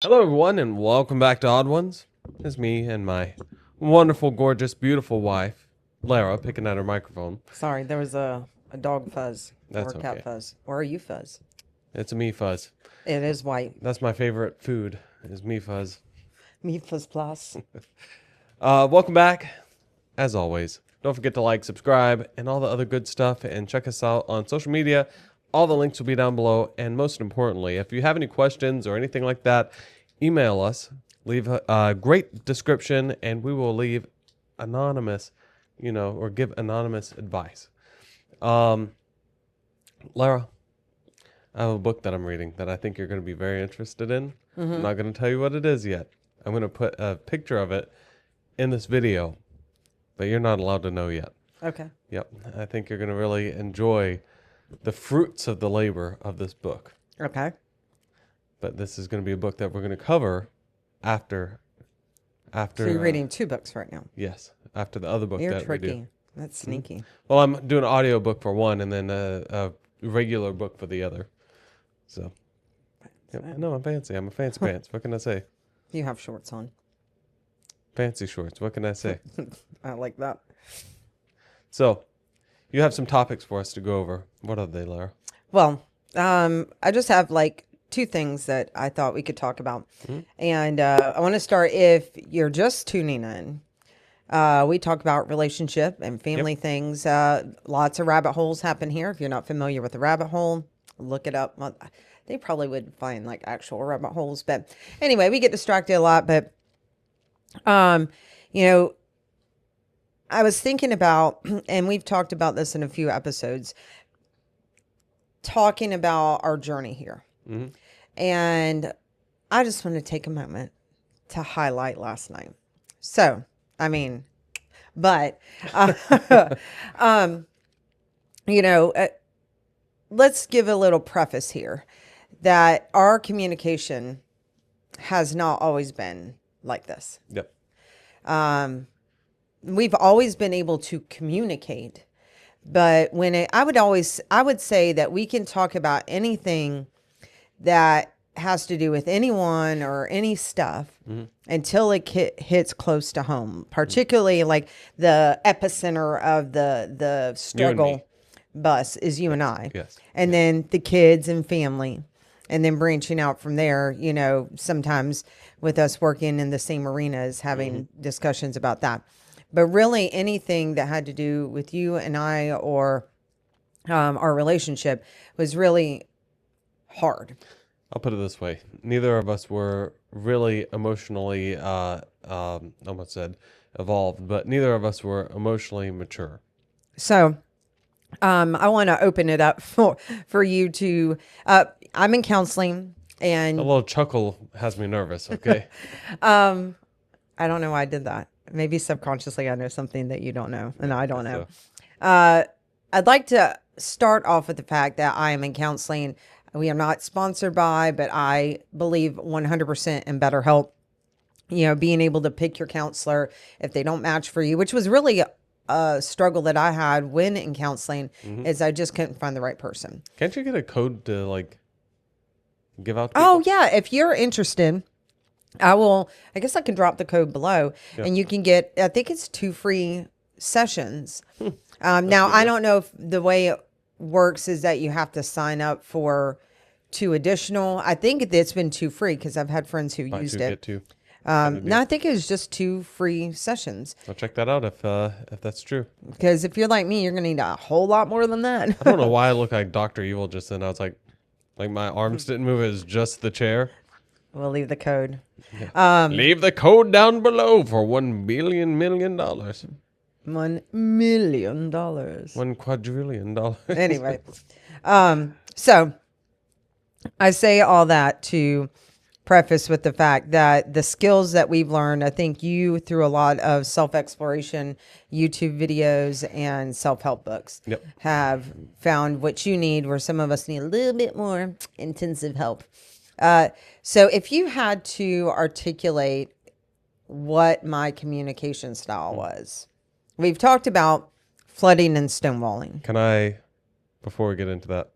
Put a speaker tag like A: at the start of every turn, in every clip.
A: Hello, everyone, and welcome back to Odd Ones. It's me and my wonderful, gorgeous, beautiful wife, Lara, picking at her microphone.
B: Sorry, there was a dog fuzz
A: That's
B: or a cat
A: okay.
B: fuzz. Or are you fuzz?
A: It's a me fuzz.
B: It is white.
A: That's my favorite food, is me fuzz.
B: Me fuzz plus.
A: Welcome back, as always. Don't forget to like, subscribe, and all the other good stuff, and check us out on social media. All the links will be down below, and most importantly, if you have any questions or anything like that, email us. Leave a great description, and we will leave anonymous, or give anonymous advice. Lara, I have a book that I'm reading that I think you're going to be very interested in. I'm not going to tell you what it is yet. I'm going to put a picture of it in this video, but you're not allowed to know yet.
B: Okay.
A: Yep. I think you're going to really enjoy the fruits of the labor of this book.
B: Okay.
A: But this is going to be a book that we're going to cover after.
B: So you're reading two books right now.
A: Yes, after the other book
B: You're
A: that we do.
B: tricky. That's sneaky.
A: Well, I'm doing an audio book for one and then a regular book for the other. So, yep. I know I'm fancy. I'm a fancy pants. What can I say?
B: You have shorts on.
A: Fancy shorts. What can I say?
B: I like that.
A: So, you have some topics for us to go over. What are they, Lara?
B: Well, I just have like two things that I thought we could talk about. And I want to start, if you're just tuning in, we talk about relationship and family things. Lots of rabbit holes happen here. If you're not familiar with the rabbit hole, look it up. Well, they probably would find like actual rabbit holes. But anyway, we get distracted a lot. But, I was thinking about, and we've talked about this in a few episodes, talking about our journey here. And I just want to take a moment to highlight last night. So, let's give a little preface here that our communication has not always been like this.
A: Yep.
B: We've always been able to communicate, but I would say that we can talk about anything that has to do with anyone or any stuff until it hits close to home, particularly like the epicenter of the struggle bus is you and I.
A: Yes.
B: And then the kids and family, and then branching out from there, sometimes with us working in the same arenas, having discussions about that. But really anything that had to do with you and I or our relationship was really hard.
A: I'll put it this way. Neither of us were really emotionally, almost said evolved, but neither of us were emotionally mature.
B: So I want to open it up for you to, I'm in counseling and
A: A little chuckle has me nervous, okay?
B: I don't know why I did that. Maybe subconsciously I know something that you don't know and I don't know. I'd like to start off with the fact that I am in counseling. We are not sponsored by, but I believe 100% in BetterHelp. Being able to pick your counselor if they don't match for you, which was really a struggle that I had when in counseling, is I just couldn't find the right person.
A: Can't you get a code to give out to people?
B: Oh yeah, if you're interested, I guess I can drop the code below and you can get, I think it's 2 free sessions. Now I don't know if the way it works is that you have to sign up for 2 additional. I think it's been 2 free because I've had friends who
A: Buy
B: used
A: two,
B: it.
A: get two.
B: No, I think it was just 2 free sessions.
A: I'll check that out if that's true.
B: Because if you're like me, you're going to need a whole lot more than that.
A: I don't know why I look like Dr. Evil just then. I was like my arms didn't move. It was just the chair.
B: We'll leave the code.
A: Leave the code down below for $1 billion million.
B: $1 million.
A: $1 quadrillion.
B: Anyway, so I say all that to preface with the fact that the skills that we've learned, I think you, through a lot of self-exploration, YouTube videos and self-help books, have found what you need, where some of us need a little bit more intensive help. So if you had to articulate what my communication style was, we've talked about flooding and stonewalling.
A: Can I, before we get into that,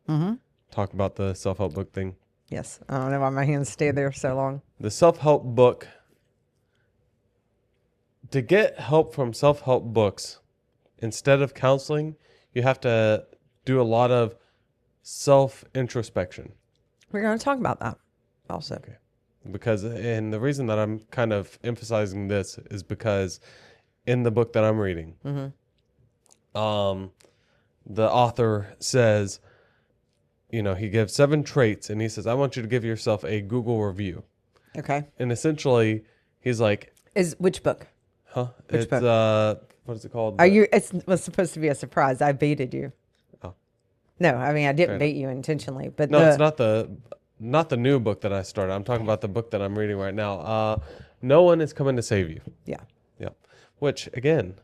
A: talk about the self-help book thing?
B: Yes. I don't know why my hands stay there so long.
A: The self-help book. To get help from self-help books, instead of counseling, you have to do a lot of self-introspection.
B: We're going to talk about that also.
A: Okay. Because, and the reason that I'm kind of emphasizing this is because in the book that I'm reading, the author says, he gives 7 traits and he says, I want you to give yourself a Google review.
B: Okay.
A: And essentially, he's like,
B: Which book?
A: It's,
B: book?
A: What is it called?
B: It was supposed to be a surprise. I baited you.
A: Oh.
B: No, I mean, I didn't bait you intentionally, but
A: No, it's not the new book that I started. I'm talking about the book that I'm reading right now. No One is Coming to Save You.
B: Yeah.
A: Yeah. Which, again,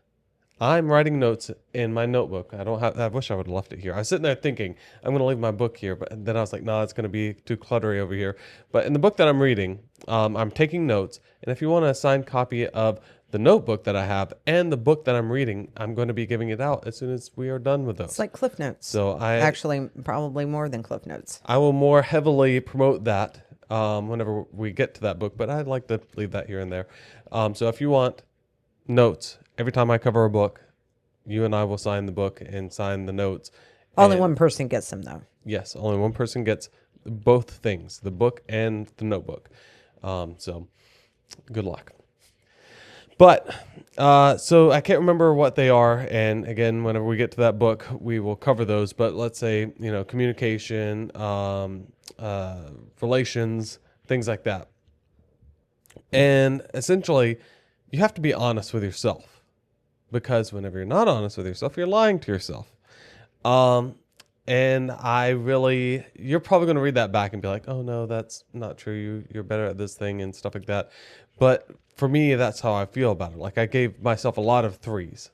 A: I'm writing notes in my notebook. I wish I would have left it here. I was sitting there thinking, I'm going to leave my book here, but then I was like, no, it's going to be too cluttery over here. But in the book that I'm reading, I'm taking notes. And if you want a signed copy of the notebook that I have and the book that I'm reading, I'm going to be giving it out as soon as we are done with those.
B: It's like Cliff Notes.
A: So
B: Actually, probably more than Cliff Notes.
A: I will more heavily promote that whenever we get to that book, but I'd like to leave that here and there. So if you want notes, every time I cover a book, you and I will sign the book and sign the notes.
B: Only one person gets them, though.
A: Yes, only one person gets both things, the book and the notebook. So good luck. But, so I can't remember what they are. And again, whenever we get to that book, we will cover those. But let's say, communication, relations, things like that. And essentially, you have to be honest with yourself. Because whenever you're not honest with yourself, you're lying to yourself. And you're probably going to read that back and be like, oh no, that's not true. You're better at this thing and stuff like that. But for me, that's how I feel about it. Like I gave myself a lot of 3s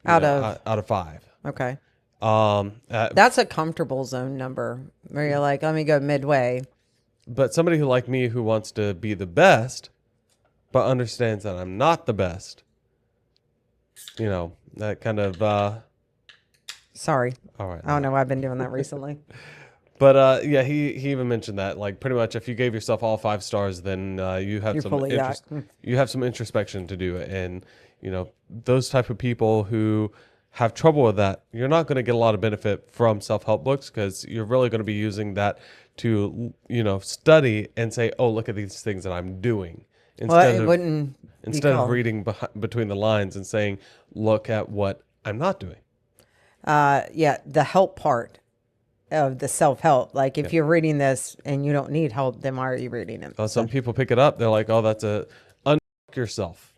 B: out
A: of 5.
B: Okay. That's a comfortable zone number where you're like, let me go midway.
A: But somebody like me who wants to be the best, but understands that I'm not the best, that kind of,
B: sorry.
A: All right.
B: I don't know why I've been doing that recently.
A: But yeah, he even mentioned that, like, pretty much if you gave yourself all 5 stars, then you have you have some introspection to do. And those type of people who have trouble with that, you're not going to get a lot of benefit from self-help books, because you're really going to be using that to study and say, oh, look at these things that I'm doing, instead of reading between the lines and saying, look at what I'm not doing.
B: Yeah, the help part of the self-help. Like if you're reading this and you don't need help, then why are you reading it?
A: Some people pick it up. They're like, oh, that's unfuck yourself,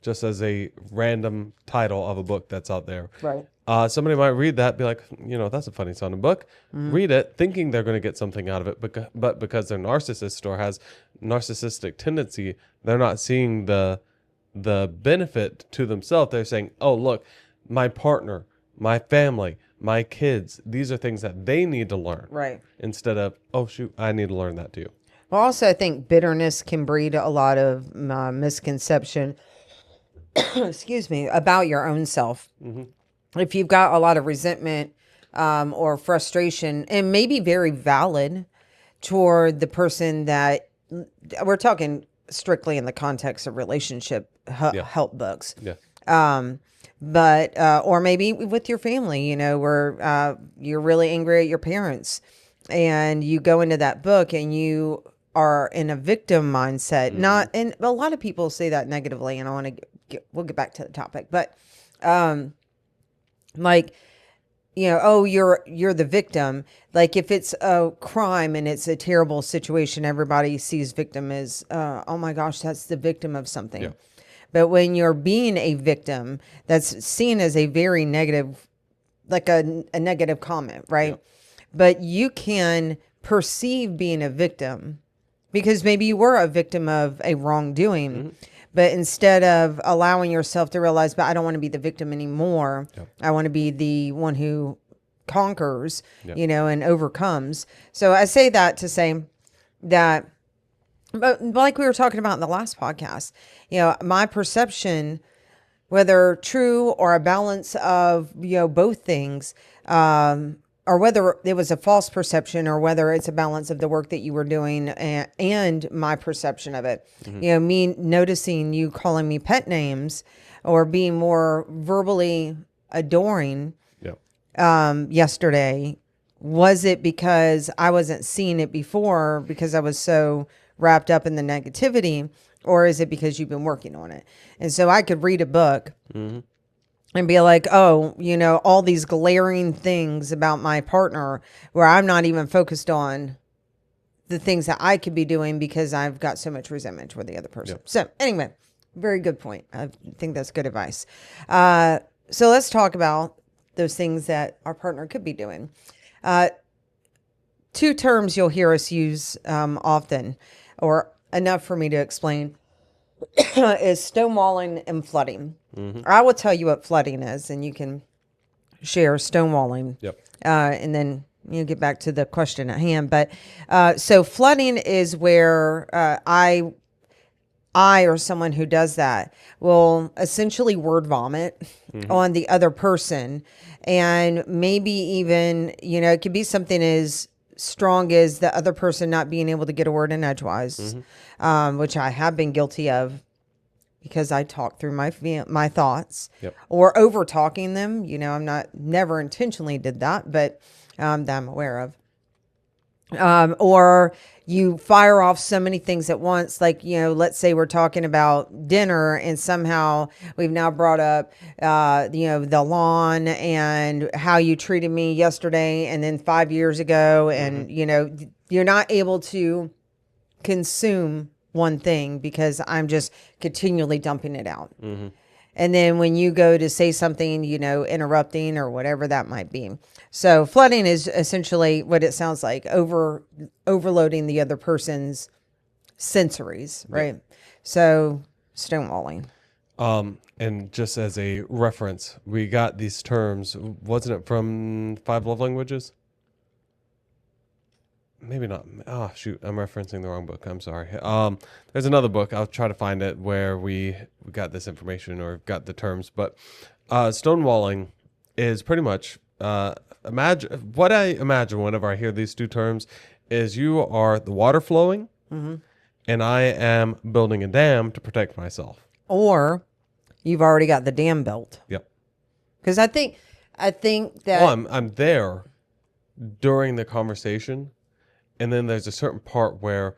A: just as a random title of a book that's out there.
B: Right.
A: Somebody might read that, be like, that's a funny sounding book. Read it thinking they're going to get something out of it. But because they're narcissist or has narcissistic tendency, they're not seeing the benefit to themselves. They're saying, oh, look, my partner, my family, my kids, these are things that they need to learn.
B: Right.
A: Instead of, oh, shoot, I need to learn that too.
B: Well, also, I think bitterness can breed a lot of misconception, excuse me, about your own self. Mm-hmm. If you've got a lot of resentment or frustration, and maybe very valid toward the person that we're talking strictly in the context of relationship help books.
A: Yeah.
B: But or maybe with your family, where you're really angry at your parents and you go into that book and you are in a victim mindset. And a lot of people say that negatively, and we'll get back to the topic, but oh, you're the victim. Like if it's a crime and it's a terrible situation, everybody sees victim as, oh my gosh, that's the victim of something. Yeah. But when you're being a victim, that's seen as a very negative, like a negative comment, right? Yeah. But you can perceive being a victim because maybe you were a victim of a wrongdoing. Mm-hmm. But instead of allowing yourself to realize, but I don't want to be the victim anymore. Yep. I want to be the one who conquers, yep. And overcomes. So I say that to say that, but like we were talking about in the last podcast, my perception, whether true or a balance of, both things, or whether it was a false perception or whether it's a balance of the work that you were doing and my perception of it. You know, me noticing you calling me pet names or being more verbally adoring
A: Yep.
B: yesterday. Was it because I wasn't seeing it before because I was so wrapped up in the negativity, or is it because you've been working on it? And so I could read a book and be like, oh, you know, all these glaring things about my partner where I'm not even focused on the things that I could be doing because I've got so much resentment toward the other person.
A: Yep.
B: So anyway, very good point. I think that's good advice. So let's talk about those things that our partner could be doing. Two terms you'll hear us use often, or enough for me to explain, is stonewalling and flooding. I will tell you what flooding is, and you can share stonewalling.
A: Yep.
B: And then get back to the question at hand. But so flooding is where I or someone who does that will essentially word vomit on the other person, and maybe even it could be something as strong as the other person not being able to get a word in edgewise, which I have been guilty of because I talk through my thoughts, or over talking them. I'm never intentionally did that, but that I'm aware of. Or you fire off so many things at once, like, let's say we're talking about dinner and somehow we've now brought up, the lawn and how you treated me yesterday and then 5 years ago. And, you're not able to consume one thing because I'm just continually dumping it out. And then when you go to say something, interrupting or whatever that might be. So flooding is essentially what it sounds like, overloading the other person's sensories, right? So stonewalling.
A: And just as a reference, we got these terms, wasn't it from 5 Love Languages? Maybe not. Oh, shoot. I'm referencing the wrong book. I'm sorry. There's another book. I'll try to find it where we got this information or got the terms. But stonewalling is pretty much imagine what I imagine whenever I hear these two terms is you are the water flowing and I am building a dam to protect myself.
B: Or you've already got the dam built.
A: Yep.
B: Because I think that...
A: Well, I'm there during the conversation. And then there's a certain part where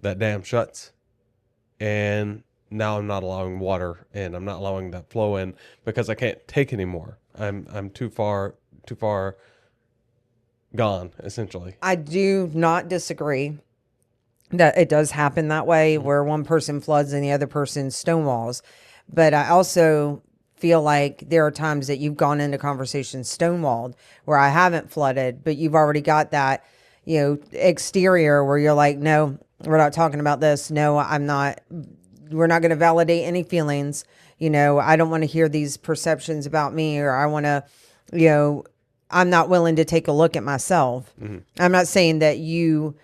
A: that dam shuts and now I'm not allowing water in. I'm not allowing that flow in because I can't take anymore. I'm too far gone, essentially.
B: I do not disagree that it does happen that way where one person floods and the other person stonewalls. But I also feel like there are times that you've gone into conversations stonewalled where I haven't flooded, but you've already got that exterior where you're like, no, we're not talking about this. No, I'm not. We're not going to validate any feelings. I don't want to hear these perceptions about me, or I want to, I'm not willing to take a look at myself. I'm not saying that you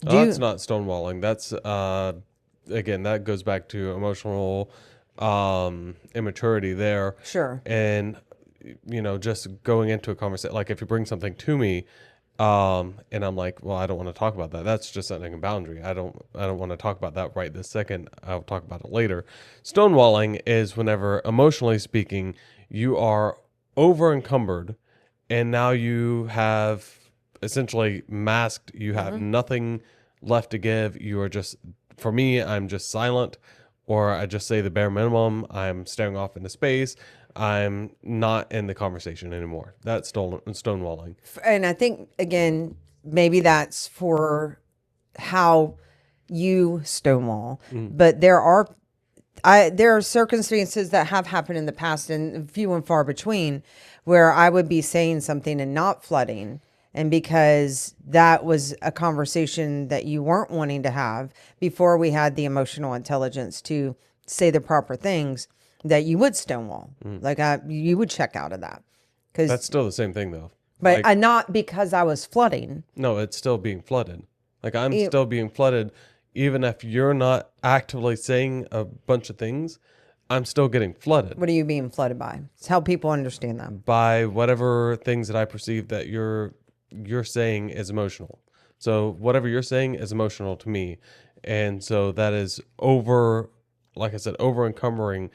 B: do.
A: Oh, that's not stonewalling. That's, again, that goes back to emotional immaturity there.
B: Sure.
A: And, just going into a conversation, like if you bring something to me, and I'm like, well, I don't want to talk about that. That's just setting a boundary. I don't want to talk about that right this second. I'll talk about it later. Stonewalling is whenever, emotionally speaking, you are over encumbered and now you have essentially masked. You have nothing left to give. You are just, for me, I'm just silent, or I just say the bare minimum. I'm staring off into space. I'm not in the conversation anymore. That's stonewalling.
B: And I think, again, maybe that's for how you stonewall. But there are circumstances that have happened in the past, and few and far between, where I would be saying something and not flooding. And because that was a conversation that you weren't wanting to have before we had the emotional intelligence to say the proper things, that you would stonewall. Like you would check out of that. Cause,
A: that's still the same thing, though.
B: But not because I was flooding.
A: No, it's still being flooded. Like I'm still being flooded, even if you're not actively saying a bunch of things. I'm still getting flooded
B: What are you being flooded by? It's how people understand that.
A: by whatever things that I perceive that you're saying is emotional. So whatever you're saying is emotional to me. And so that is like I said, over encumbering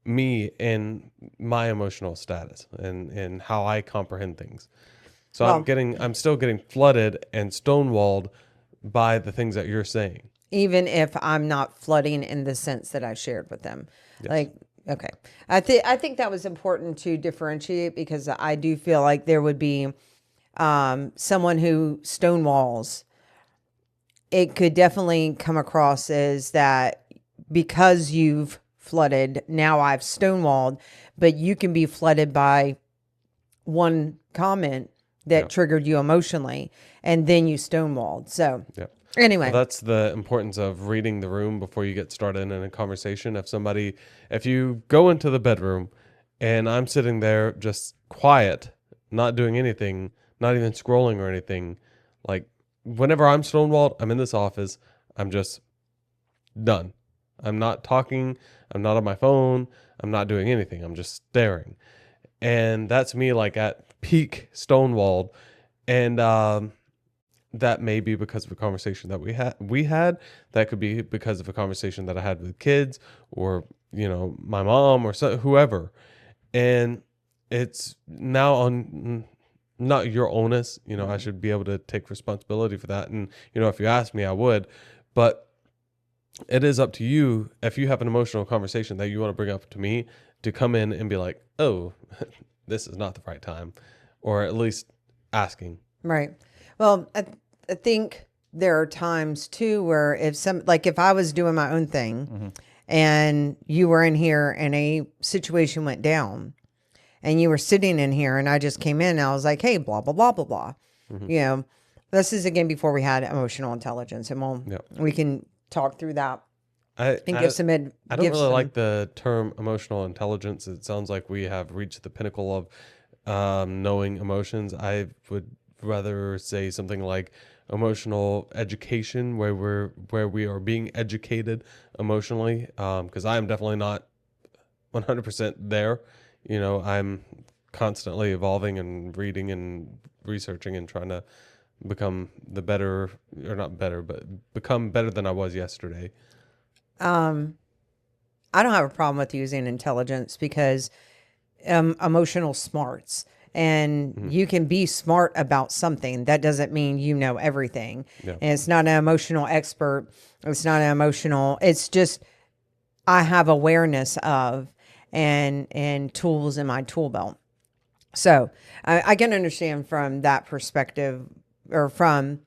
A: me and my emotional status and how I comprehend things. So
B: Well,
A: I'm still getting flooded and stonewalled by the things that you're saying.
B: even if I'm not flooding in the sense that I shared with them.
A: Yes.
B: Like, okay. I think that was important to differentiate, because I do feel like there would be someone who stonewalls. It could definitely come across as that because you've flooded, now I've stonewalled, but you can be flooded by one comment that triggered you emotionally, and then you stonewalled. So
A: Yeah.
B: anyway,
A: Well, that's the importance of reading the room before you get started in a conversation. If you go into the bedroom and I'm sitting there just quiet, not doing anything, not even scrolling or anything, like whenever I'm stonewalled, I'm in this office, I'm just done. I'm not talking, I'm not on my phone, I'm not doing anything, I'm just staring. And that's me like at peak stonewalled. And that may be because of a conversation that we had. That could be because of a conversation that I had with kids, or my mom, or whoever. And it's now on not your onus. I should be able to take responsibility for that. And if you ask me, I would. But it is up to you, if you have an emotional conversation that you want to bring up to me, to come in and be like, oh, this is not the right time, or at least asking.
B: right. Well, I think there are times too where if I was doing my own thing and you were in here and a situation went down and you were sitting in here and I just came in and I was like, hey, blah, blah, blah, blah, blah. This is again before we had emotional intelligence, and we can talk through that and give some
A: I don't really like the term emotional intelligence. It sounds like we have reached the pinnacle of knowing emotions. I would rather say something like emotional education, where we are being educated emotionally, because I am definitely not 100% there. I'm constantly evolving and reading and researching and trying to become the better, or not better, but become better than I was yesterday.
B: I don't have a problem with using intelligence, because emotional smarts, and you can be smart about something. That doesn't mean you know everything.
A: Yeah.
B: And it's not an emotional expert. It's not an emotional. It's just I have awareness of and tools in my tool belt. So I can understand from that perspective, or from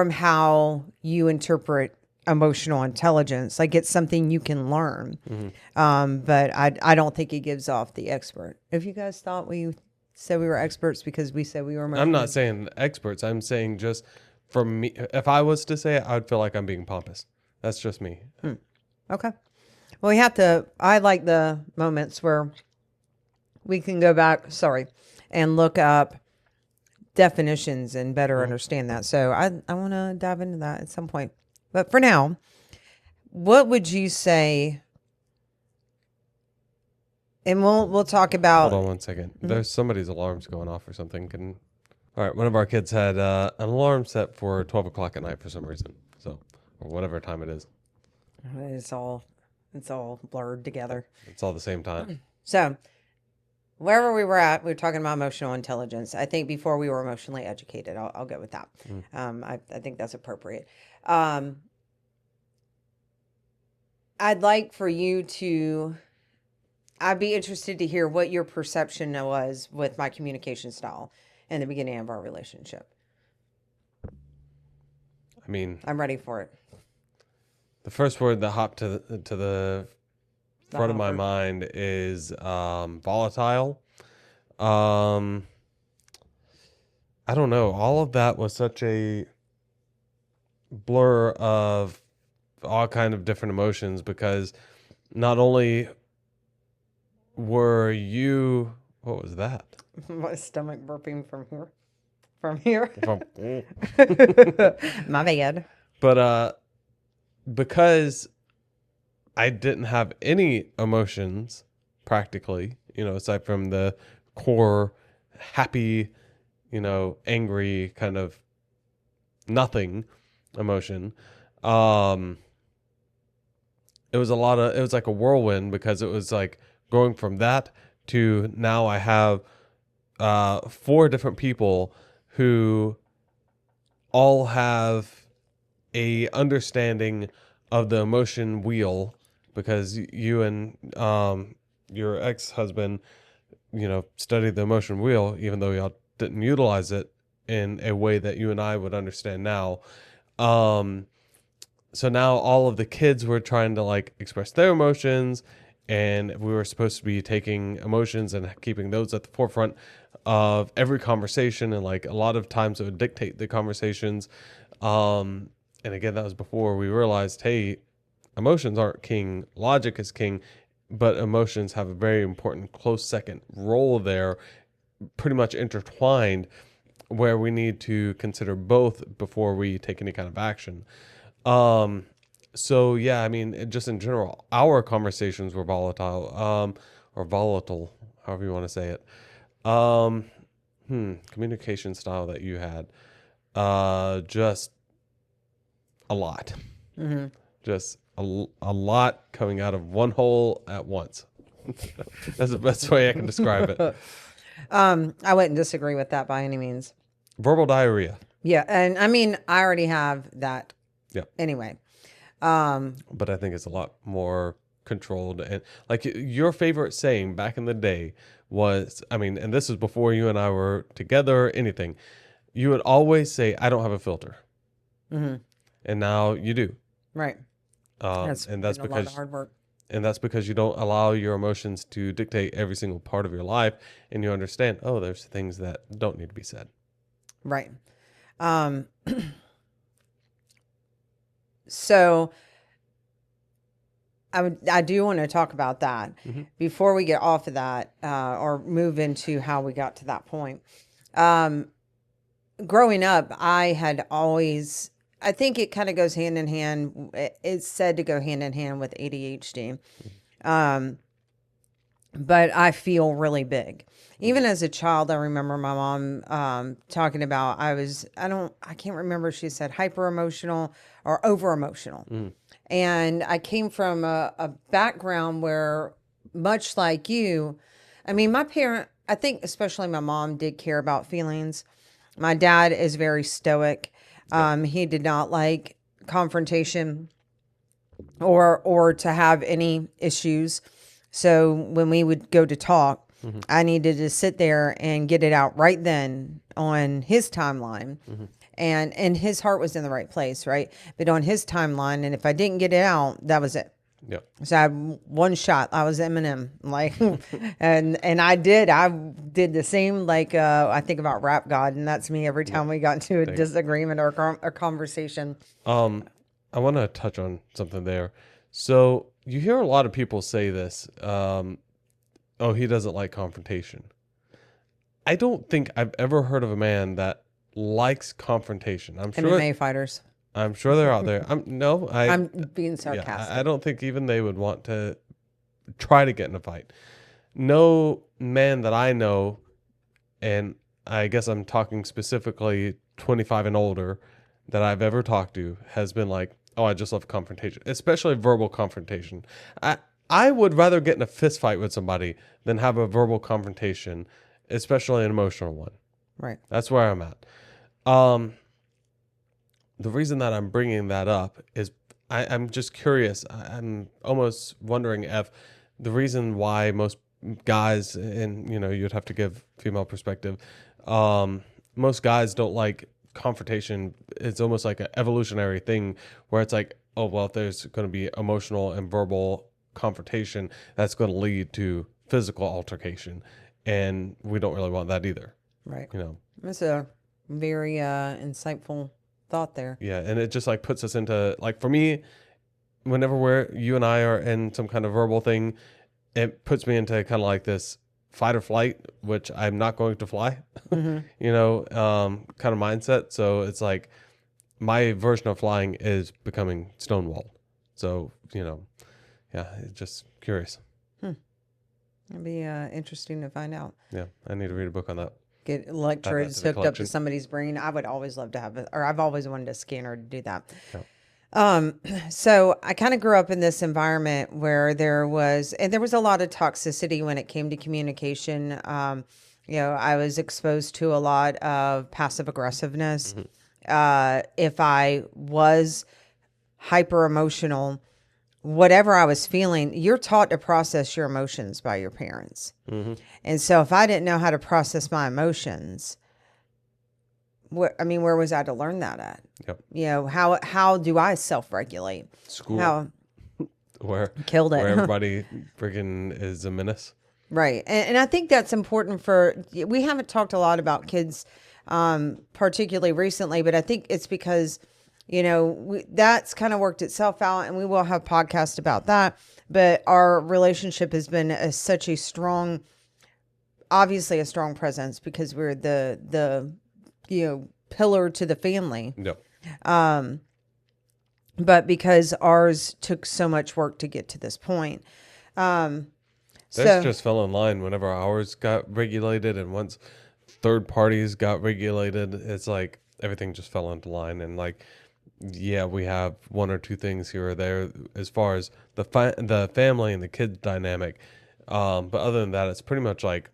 B: how you interpret emotional intelligence. Like, it's something you can learn. But I don't think it gives off the expert. If you guys thought we said we were experts because we said we were emotional,
A: I'm not saying experts. I'm saying just from me. If I was to say it, I'd feel like I'm being pompous. That's just me.
B: Okay. Well, I like the moments where we can go back, and look up definitions and better understand that. So I want to dive into that at some point. But for now, what would you say? And we'll talk about.
A: Hold on one second. There's somebody's alarms going off or something. All right. One of our kids had an alarm set for 12 o'clock at night for some reason. So, or whatever time it is.
B: It's all blurred together.
A: It's all the same time.
B: So, wherever we were at, we were talking about emotional intelligence. I think before we were emotionally educated. I'll go with that. I think that's appropriate. I'd like for you to. I'd be interested to hear what your perception was with my communication style in the beginning of our relationship.
A: I mean,
B: I'm ready for it.
A: the first word that hopped to the front of my mind is volatile. I don't know. All of that was such a blur of all kind of different emotions, because not only were you, what was that?
B: My stomach burping from here. From here. My bad.
A: But because I didn't have any emotions practically, aside from the core happy, angry kind of nothing emotion. Um, it was like a whirlwind because it was like going from that to now I have 4 different people who all have a understanding of the emotion wheel because you and your ex-husband, studied the emotion wheel, even though y'all didn't utilize it in a way that you and I would understand now. So now all of the kids were trying to like express their emotions, and we were supposed to be taking emotions and keeping those at the forefront of every conversation, and like a lot of times it would dictate the conversations. And again, that was before we realized, hey, emotions aren't king, logic is king, but emotions have a very important close second role there, pretty much intertwined, where we need to consider both before we take any kind of action. So yeah, I mean, just in general, our conversations were volatile, or volatile, however you want to say it. Communication style that you had, just a lot, just a lot coming out of one hole at once. That's the best way I can describe it.
B: I wouldn't disagree with that by any means.
A: Verbal diarrhea.
B: Yeah, and I mean, I already have that.
A: Yeah.
B: Anyway.
A: But I think it's a lot more controlled, and like your favorite saying back in the day was, I mean, and this is before you and I were together or anything, you would always say, I don't have a filter. And now you do.
B: Right.
A: And that's
B: been a lot of
A: because
B: hard work.
A: and that's because you don't allow your emotions to dictate every single part of your life, and you understand, oh, there's things that don't need to be said.
B: Right. So I do want to talk about that before we get off of that, or move into how we got to that point. Growing up, I had always, I think it kind of goes hand in hand. It's said to go hand in hand with ADHD. But I feel really big. Even as a child, I remember my mom talking about I can't remember if she said hyper emotional or over emotional. And I came from a background where, much like you, I mean, I think especially my mom did care about feelings. My dad is very stoic. He did not like confrontation or to have any issues. So when we would go to talk, I needed to sit there and get it out right then on his timeline. And his heart was in the right place, right? But on his timeline, and if I didn't get it out, that was it.
A: Yeah.
B: So I had one shot. I was Eminem, like, and I did the same. Like, I think about Rap God, and that's me every time we got into a disagreement or a conversation.
A: I want to touch on something there. So you hear a lot of people say this. Oh, he doesn't like confrontation. I don't think I've ever heard of a man that likes confrontation. I'm sure
B: MMA fighters.
A: I'm sure they're out there.
B: I'm being sarcastic.
A: I don't think even they would want to try to get in a fight. No man that I know, and I guess I'm talking specifically 25 and older, that I've ever talked to has been like, oh, I just love confrontation, especially verbal confrontation. I would rather get in a fist fight with somebody than have a verbal confrontation, especially an emotional one.
B: Right.
A: That's where I'm at. The reason that I'm bringing that up is I'm just curious. I'm almost wondering if the reason why most guys, and you'd have to give female perspective, most guys don't like confrontation. It's almost like an evolutionary thing where it's like, oh, well, if there's going to be emotional and verbal confrontation, that's going to lead to physical altercation. And we don't really want that either.
B: Right. That's a very insightful thought there.
A: Yeah, and it just like puts us into, like, for me, whenever you and I are in some kind of verbal thing, it puts me into kind of like this fight or flight, which I'm not going to fly, kind of mindset. So it's like my version of flying is becoming stonewalled. So, yeah, it's just curious.
B: It'd be interesting to find out.
A: Yeah, I need to read a book on that.
B: Get
A: Add that
B: electrodes
A: to the
B: hooked up to
A: collection.
B: somebody's brain. I would always love to have it, or I've always wanted a scanner to do that.
A: Yeah.
B: So I kind of grew up in this environment where there was a lot of toxicity when it came to communication. I was exposed to a lot of passive aggressiveness. If I was hyper emotional, whatever I was feeling, you're taught to process your emotions by your parents. And so if I didn't know how to process my emotions, where was I to learn that at?
A: Yep.
B: How do I self-regulate?
A: School.
B: How
A: Where
B: killed it.
A: Where everybody freaking is a menace.
B: Right. And I think that's important we haven't talked a lot about kids, particularly recently, but I think it's because, that's kind of worked itself out, and we will have podcasts about that. But our relationship has been obviously a strong presence because we're the pillar to the family.
A: Yep.
B: But because ours took so much work to get to this point.
A: This just fell in line whenever ours got regulated, and once third parties got regulated, it's like everything just fell into line. And like, yeah, we have one or two things here or there as far as the family and the kid dynamic. But other than that, it's pretty much like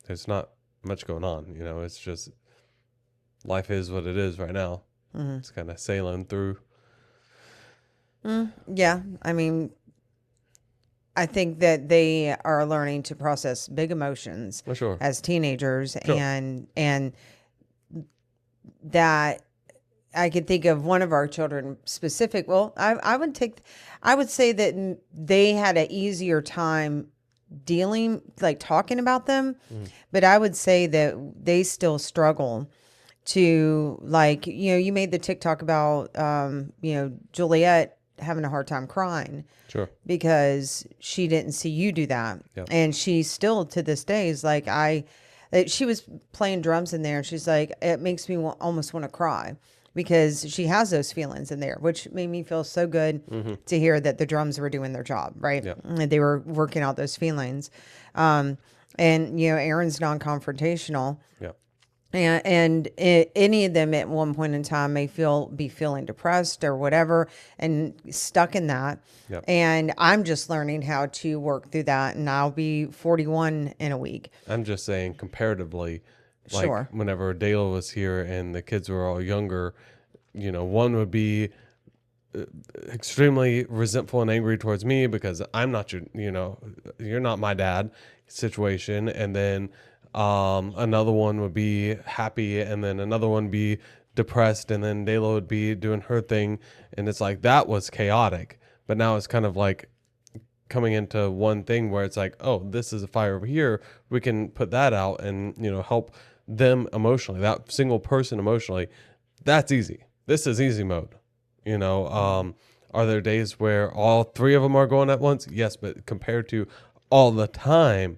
A: there's not much going on. It's just life is what it is right now. It's kind of sailing through.
B: Yeah. I think that they are learning to process big emotions as teenagers.
A: Sure.
B: And that I could think of one of our children specific. Well, I would say that they had an easier time talking about them, but I would say that they still struggle to you made the TikTok about, Juliet having a hard time crying.
A: Sure.
B: Because she didn't see you do that.
A: Yep.
B: And she still to this day is like, she was playing drums in there and she's like, it makes me almost want to cry because she has those feelings in there, which made me feel so good to hear that the drums were doing their job. Right.
A: Yep.
B: And they were working out those feelings. And Aaron's non-confrontational.
A: Yeah.
B: And any of them at one point in time may be feeling depressed or whatever and stuck in that.
A: Yep.
B: And I'm just learning how to work through that. And I'll be 41 in a week.
A: I'm just saying comparatively, like
B: Sure.
A: whenever Dayla was here and the kids were all younger, one would be extremely resentful and angry towards me because I'm not you're not my dad situation. And then another one would be happy, and then another one be depressed, and then Dayla would be doing her thing, and it's like that was chaotic. But now it's kind of like coming into one thing where it's like, oh, this is a fire over here. We can put that out and help them emotionally. That single person emotionally, that's easy. This is easy mode. Are there days where all three of them are going at once? Yes, but compared to all the time,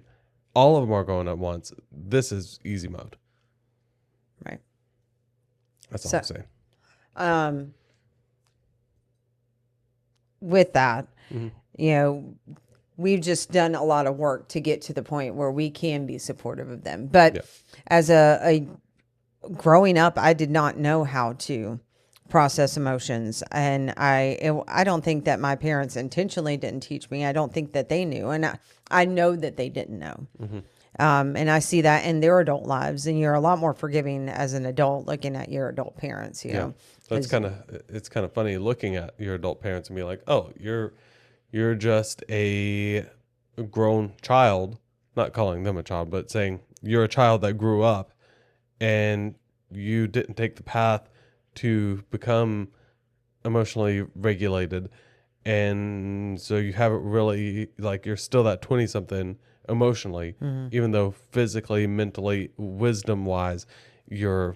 A: all of them are going at once. This is easy mode.
B: Right.
A: That's all I'm saying.
B: With that, we've just done a lot of work to get to the point where we can be supportive of them. But as a growing up, I did not know how to process emotions. And I don't think that my parents intentionally didn't teach me. I don't think that they knew. And I know that they didn't know. And I see that in their adult lives. And you're a lot more forgiving as an adult looking at your adult parents, know.
A: It's kind of funny looking at your adult parents and be like, oh, you're just a grown child, not calling them a child, but saying you're a child that grew up and you didn't take the path to become emotionally regulated. And so you haven't really, you're still that 20 something emotionally, even though physically, mentally, wisdom wise, you're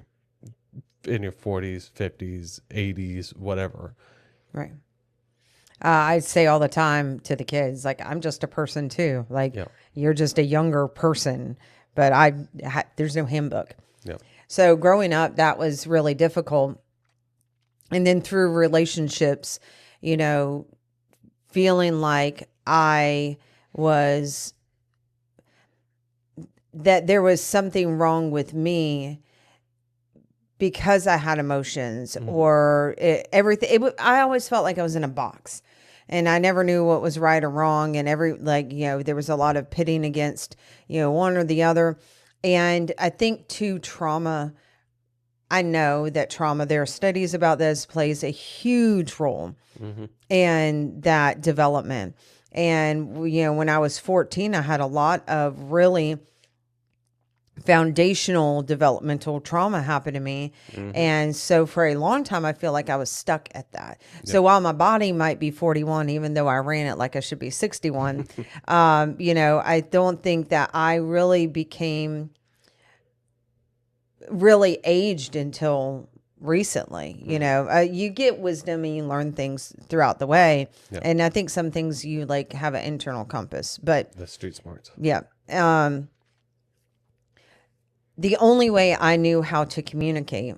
A: in your 40s, 50s, 80s, whatever.
B: Right. I say all the time to the kids, I'm just a person too. You're just a younger person, but there's no handbook.
A: Yeah.
B: So growing up, that was really difficult. And then through relationships, feeling like that there was something wrong with me because I had emotions or everything. I always felt like I was in a box and I never knew what was right or wrong. And there was a lot of pitting against, one or the other. And I think too, I know that trauma, there are studies about this, plays a huge role in that development. And, when I was 14, I had a lot of really foundational developmental trauma happened to me. And so for a long time, I feel like I was stuck at that. So while my body might be 41, even though I ran it like I should be 61, I don't think that I really became really aged until recently. You get wisdom and you learn things throughout the way. And I think some things you have an internal compass, but
A: The street smarts.
B: yeah. The only way I knew how to communicate,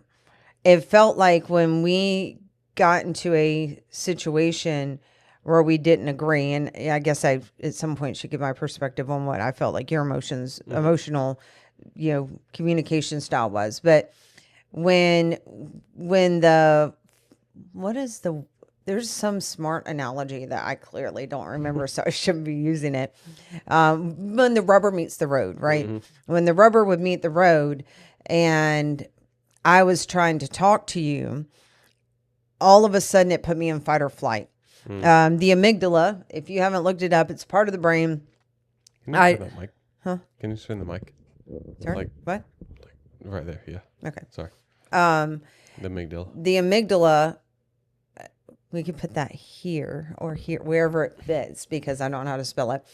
B: it felt like when we got into a situation where we didn't agree, and I guess I at some point should give my perspective on what I felt like your emotional, communication style was. But there's some smart analogy that I clearly don't remember, so I shouldn't be using it. When the rubber meets the road, right? When the rubber would meet the road and I was trying to talk to you, all of a sudden it put me in fight or flight. The amygdala, if you haven't looked it up, it's part of the brain.
A: Can you turn that mic?
B: Huh?
A: Can you turn the mic?
B: Turn? What?
A: Right there, yeah.
B: Okay.
A: Sorry. The amygdala.
B: The amygdala, we can put that here or here, wherever it fits, because I don't know how to spell it.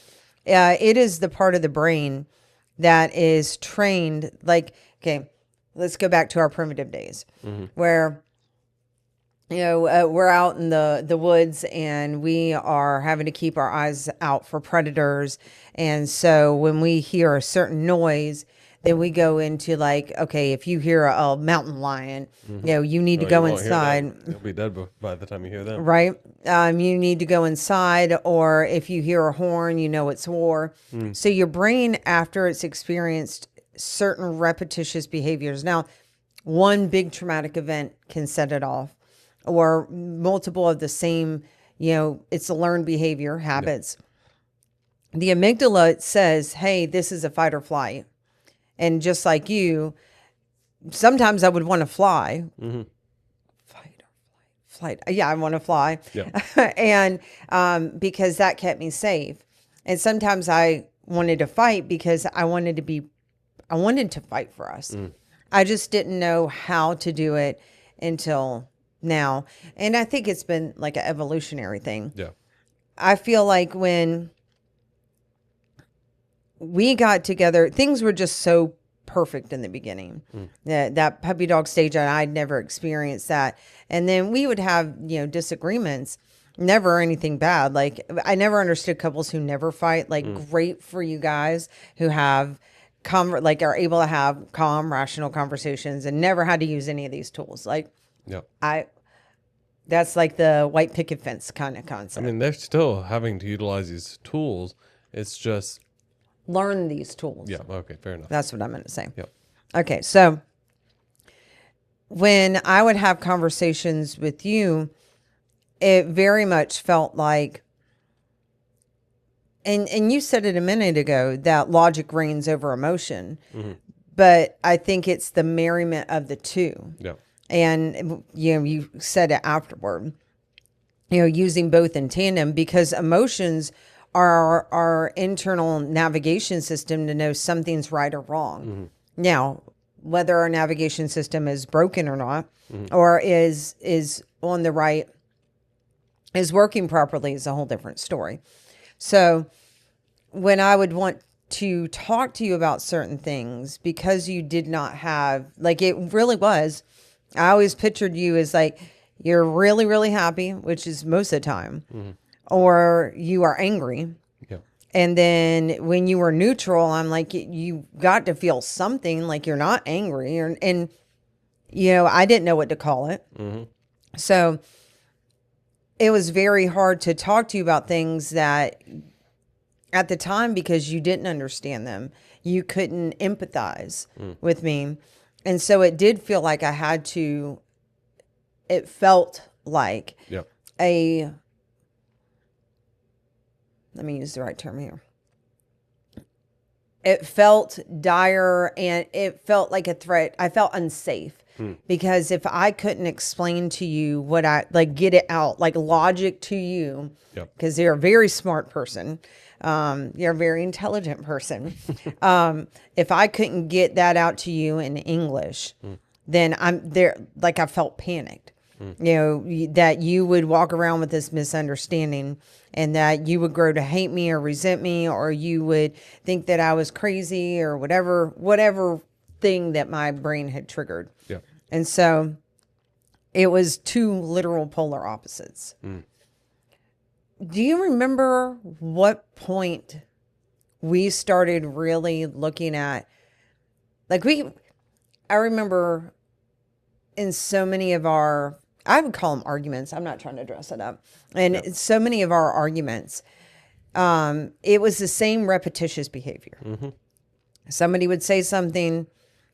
B: It is the part of the brain that is trained. Okay, let's go back to our primitive days where, we're out in the woods and we are having to keep our eyes out for predators. And so when we hear a certain noise, then we go into okay, if you hear a mountain lion, you need to go inside.
A: You'll be dead by the time you hear them.
B: Right. You need to go inside, or if you hear a horn, it's war. So your brain, after it's experienced certain repetitious behaviors. Now, one big traumatic event can set it off, or multiple of the same, it's a learned behavior, habits. The amygdala says, hey, this is a fight or flight. And just like you, sometimes I would want to fly. Fight or flight. Yeah, I want to fly.
A: Yeah.
B: And because that kept me safe. And sometimes I wanted to fight because I wanted to fight for us. I just didn't know how to do it until now. And I think it's been like an evolutionary thing.
A: Yeah.
B: I feel like when we got together, things were just so perfect in the beginning. That puppy dog stage, I'd never experienced that. And then we would have, disagreements, never anything bad. I never understood couples who never fight. Great for you guys who have are able to have calm, rational conversations and never had to use any of these tools. That's like the white picket fence kind of concept.
A: I mean, they're still having to utilize these tools. It's just
B: learn these tools.
A: Yeah. Okay. Fair enough.
B: That's what I'm going to say.
A: Yep.
B: Okay. So when I would have conversations with you, it very much felt like, and you said it a minute ago, that logic reigns over emotion, but I think it's the merriment of the two.
A: Yeah.
B: And, you said it afterward, using both in tandem, because emotions are our internal navigation system to know something's right or wrong. Now, whether our navigation system is broken or not, or is on the right, is working properly, is a whole different story. So when I would want to talk to you about certain things, because you did not have, it really was, I always pictured you as you're really, really happy, which is most of the time, or you are angry.
A: Yeah.
B: And then when you were neutral, I'm you got to feel something, you're not angry. And I didn't know what to call it. So it was very hard to talk to you about things that at the time, because you didn't understand them, you couldn't empathize with me. And so it did feel like I had to, it felt like
A: Yep.
B: let me use the right term here. It felt dire and it felt like a threat. I felt unsafe because if I couldn't explain to you what get it out, like logic to you, because you're a very smart person, you're a very intelligent person. If I couldn't get that out to you in English, then I'm there. Like I felt panicked, that you would walk around with this misunderstanding and that you would grow to hate me or resent me, or you would think that I was crazy or whatever thing that my brain had triggered.
A: Yeah.
B: And so it was two literal polar opposites. Do you remember what point we started really looking at, I remember in so many of our, I would call them arguments. I'm not trying to dress it up. And so many of our arguments, it was the same repetitious behavior. Somebody would say something,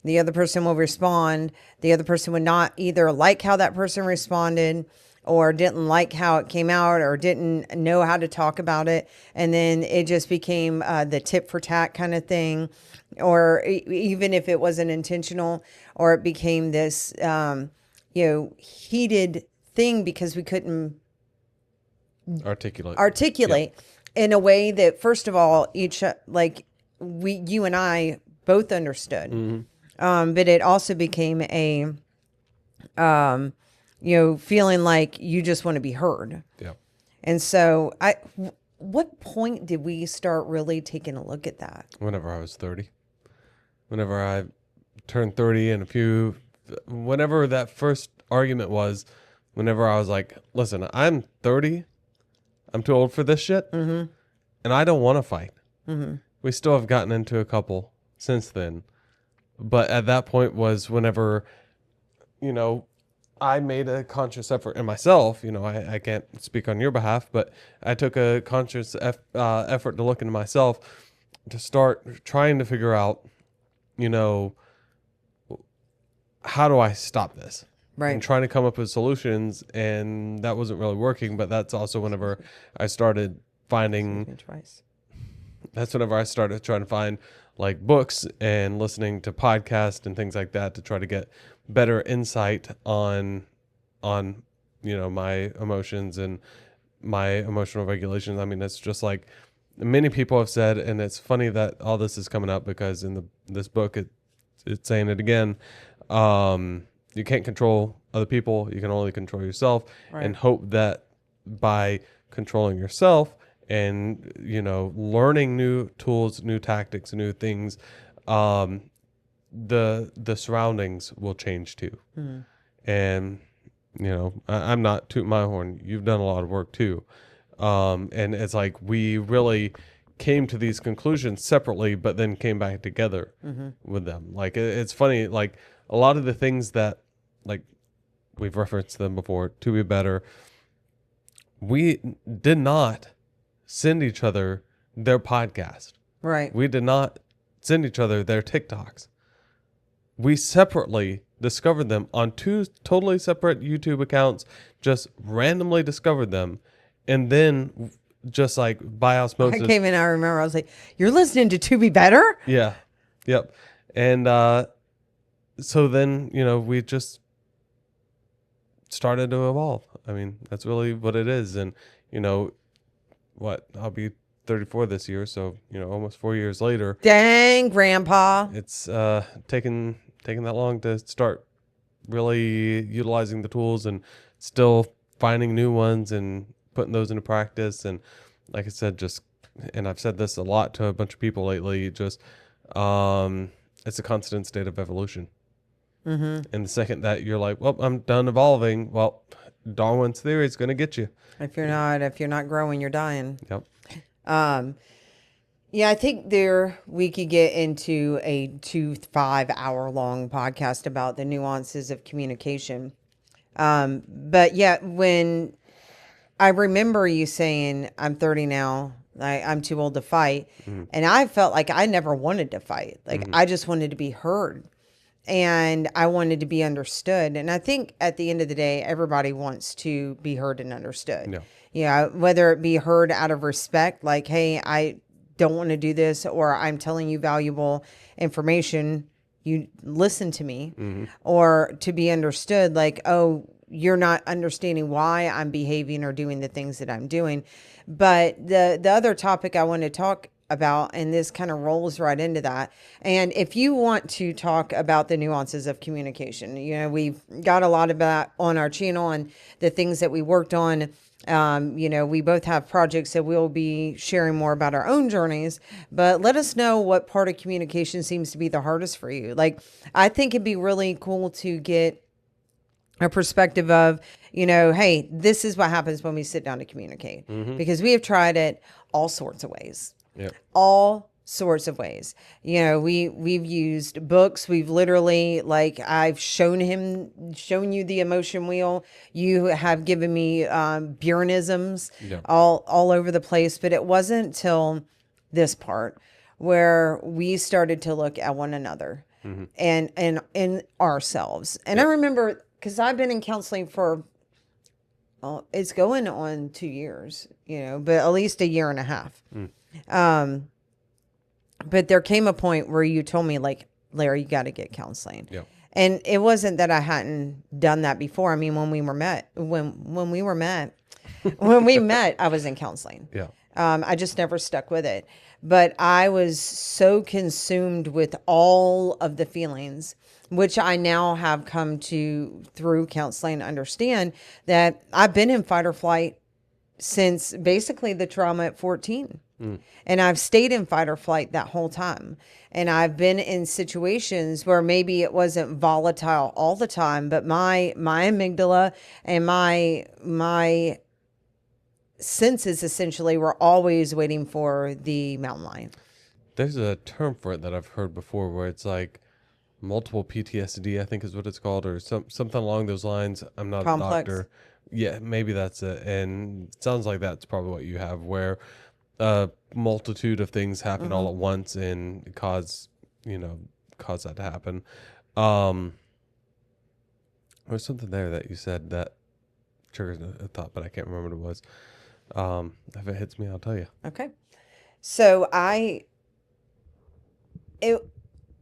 B: the other person will respond. The other person would not either like how that person responded or didn't like how it came out or didn't know how to talk about it. And then it just became the tit for tat kind of thing. Or even if it wasn't intentional, or it became this, heated thing because we couldn't articulate in a way that, first of all, you and I both understood. But it also became a, feeling like you just want to be heard.
A: Yeah.
B: And so what point did we start really taking a look at that?
A: Whenever I was 30. Whenever I turned 30 and whenever that first argument was, whenever I was like, listen, I'm 30. I'm too old for this shit. And I don't want to fight. We still have gotten into a couple since then. But at that point was whenever, I made a conscious effort in myself. I can't speak on your behalf, but I took a conscious effort to look into myself to start trying to figure out, how do I stop this?
B: Right.
A: And trying to come up with solutions, and that wasn't really working. But that's also whenever I started finding. That's whenever I started trying to find like books and listening to podcasts and things like that to try to get better insight on my emotions and my emotional regulations. I mean, it's just like many people have said, and it's funny that all this is coming up because in this book it's saying it again. You can't control other people. You can only control yourself, and hope that by controlling yourself and, learning new tools, new tactics, new things, the surroundings will change too. And, I'm not tooting my horn. You've done a lot of work too. And it's like we really came to these conclusions separately, but then came back together with them. Like, it's funny, like a lot of the things that, like, we've referenced them before, To Be Better, we did not send each other their podcast.
B: Right.
A: We did not send each other their TikToks. We separately discovered them on two totally separate YouTube accounts, just randomly discovered them. And then just like by osmosis.
B: I came in, I remember, I was like, you're listening to Be Better?
A: Yeah. Yep. And so then, we just started to evolve. I mean, that's really what it is. And, I'll be 34 this year, so almost 4 years later.
B: Dang, Grandpa!
A: It's taken that long to start really utilizing the tools and still finding new ones and putting those into practice. And like I said, and I've said this a lot to a bunch of people lately. Just it's a constant state of evolution. And the second that you're like, well, I'm done evolving, well, Darwin's theory is going to get you.
B: If you're not growing, you're dying.
A: Yep.
B: Yeah, I think we could get into a 5 hour long podcast about the nuances of communication. But yeah, when I remember you saying, I'm 30 now. I'm too old to fight. And I felt like I never wanted to fight. Like I just wanted to be heard and I wanted to be understood. And I think at the end of the day, everybody wants to be heard and understood.
A: Yeah.
B: Yeah. Whether it be heard out of respect, like, hey, I don't want to do this, or I'm telling you valuable information. You listen to me, or to be understood, like, oh, you're not understanding why I'm behaving or doing the things that I'm doing. But the other topic I want to talk about, and this kind of rolls right into that. And if you want to talk about the nuances of communication, we've got a lot of that on our channel and the things that we worked on. We both have projects that we'll be sharing more about our own journeys, but let us know what part of communication seems to be the hardest for you. Like, I think it'd be really cool to get a perspective of, hey, this is what happens when we sit down to communicate, because we have tried it all sorts of ways.
A: Yep.
B: All sorts of ways. We've used books. We've literally, like, I've shown you the emotion wheel. You have given me Bjornisms all over the place. But it wasn't till this part where we started to look at one another and in ourselves. And I remember, because I've been in counseling for, it's going on 2 years, but at least a year and a half. But there came a point where you told me, like, Larry, you got to get counseling.
A: Yeah.
B: And it wasn't that I hadn't done that before. I mean, when we met, I was in counseling.
A: Yeah.
B: I just never stuck with it. But I was so consumed with all of the feelings, which I now have come to, through counseling, understand that I've been in fight or flight since basically the trauma at 14. And I've stayed in fight or flight that whole time. And I've been in situations where maybe it wasn't volatile all the time, but my amygdala and my senses essentially were always waiting for the mountain lion.
A: There's a term for it that I've heard before where it's like multiple PTSD, I think is what it's called, or something along those lines. I'm not
B: Complex.
A: a doctor. Yeah, maybe that's it. And it sounds like that's probably what you have, where a multitude of things happen all at once and cause that to happen. There was something there that you said that triggers a thought, but I can't remember what it was. If it hits me, I'll tell you.
B: Okay. So it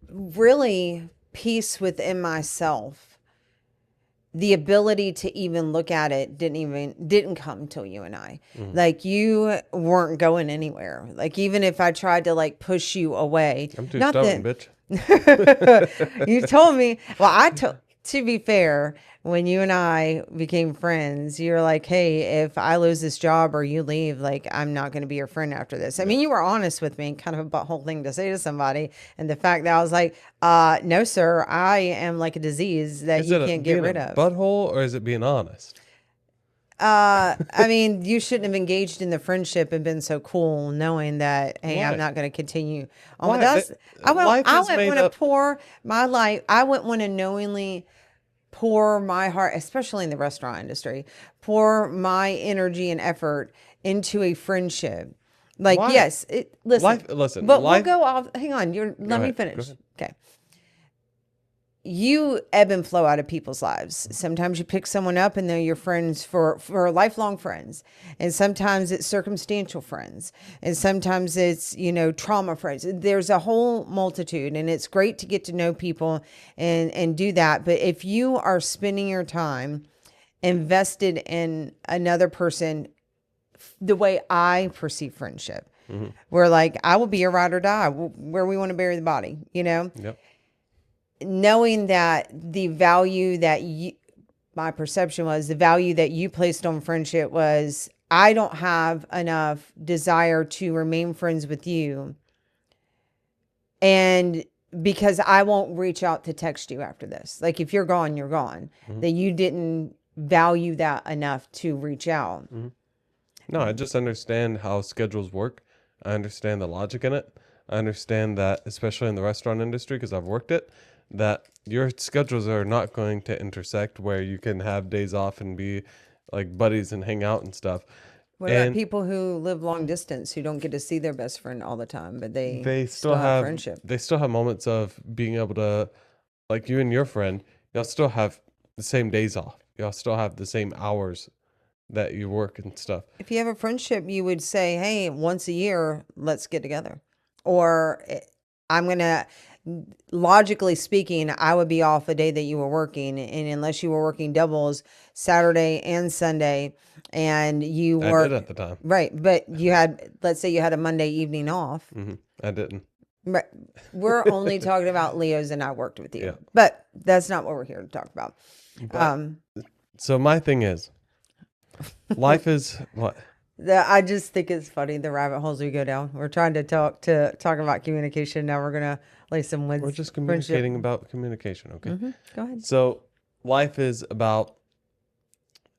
B: really, peace within myself, the ability to even look at it didn't come till you and I. Like, you weren't going anywhere. Like, even if I tried to, like, push you away.
A: I'm too stubborn, bitch.
B: You told me, to be fair, when you and I became friends, you're like, hey, if I lose this job or you leave, like, I'm not going to be your friend after this. I mean, you were honest with me, kind of a butthole thing to say to somebody. And the fact that I was like, no, sir, I am like a disease that you can't get rid of.
A: Butthole, or is it being honest?
B: I mean, you shouldn't have engaged in the friendship and been so cool knowing that, hey, I'm not going to continue on with us. I wouldn't want to pour my life. I wouldn't want to knowingly pour my heart, especially in the restaurant industry, pour my energy and effort into a friendship. Like,
A: Why?
B: yes, listen, but we'll go off. Hang on. Let me finish. Okay. You ebb and flow out of people's lives. Sometimes you pick someone up and they're your friends for lifelong friends. And sometimes it's circumstantial friends. And sometimes it's, trauma friends. There's a whole multitude, and it's great to get to know people and do that. But if you are spending your time invested in another person, the way I perceive friendship, where, like, I will be a ride or die where we want to bury the body,
A: Yep.
B: Knowing that the value that my perception was, the value that you placed on friendship was, I don't have enough desire to remain friends with you. And because I won't reach out to text you after this. Like, if you're gone, you're gone. That you didn't value that enough to reach out.
A: No, I just understand how schedules work. I understand the logic in it. I understand that, especially in the restaurant industry, because I've worked it, that your schedules are not going to intersect where you can have days off and be like buddies and hang out and stuff.
B: What about people who live long distance who don't get to see their best friend all the time, but they still have friendship?
A: They still have moments of being able to, like you and your friend, y'all still have the same days off. Y'all still have the same hours that you work and stuff.
B: If you have a friendship, you would say, hey, once a year, let's get together. Or I'm going to, logically speaking, I would be off a day that you were working. And unless you were working doubles Saturday and Sunday, and you
A: I
B: work
A: did at the time.
B: Right. But you had, let's say you had a Monday evening off.
A: I didn't.
B: Right. We're only talking about Leos, and I worked with you.
A: Yeah.
B: But that's not what we're here to talk about.
A: So my thing is, life is what?
B: I just think it's funny, the rabbit holes we go down. We're trying to talk about communication. Now we're gonna lay some with
A: We're just communicating about communication, okay?
B: Go ahead.
A: So life is about,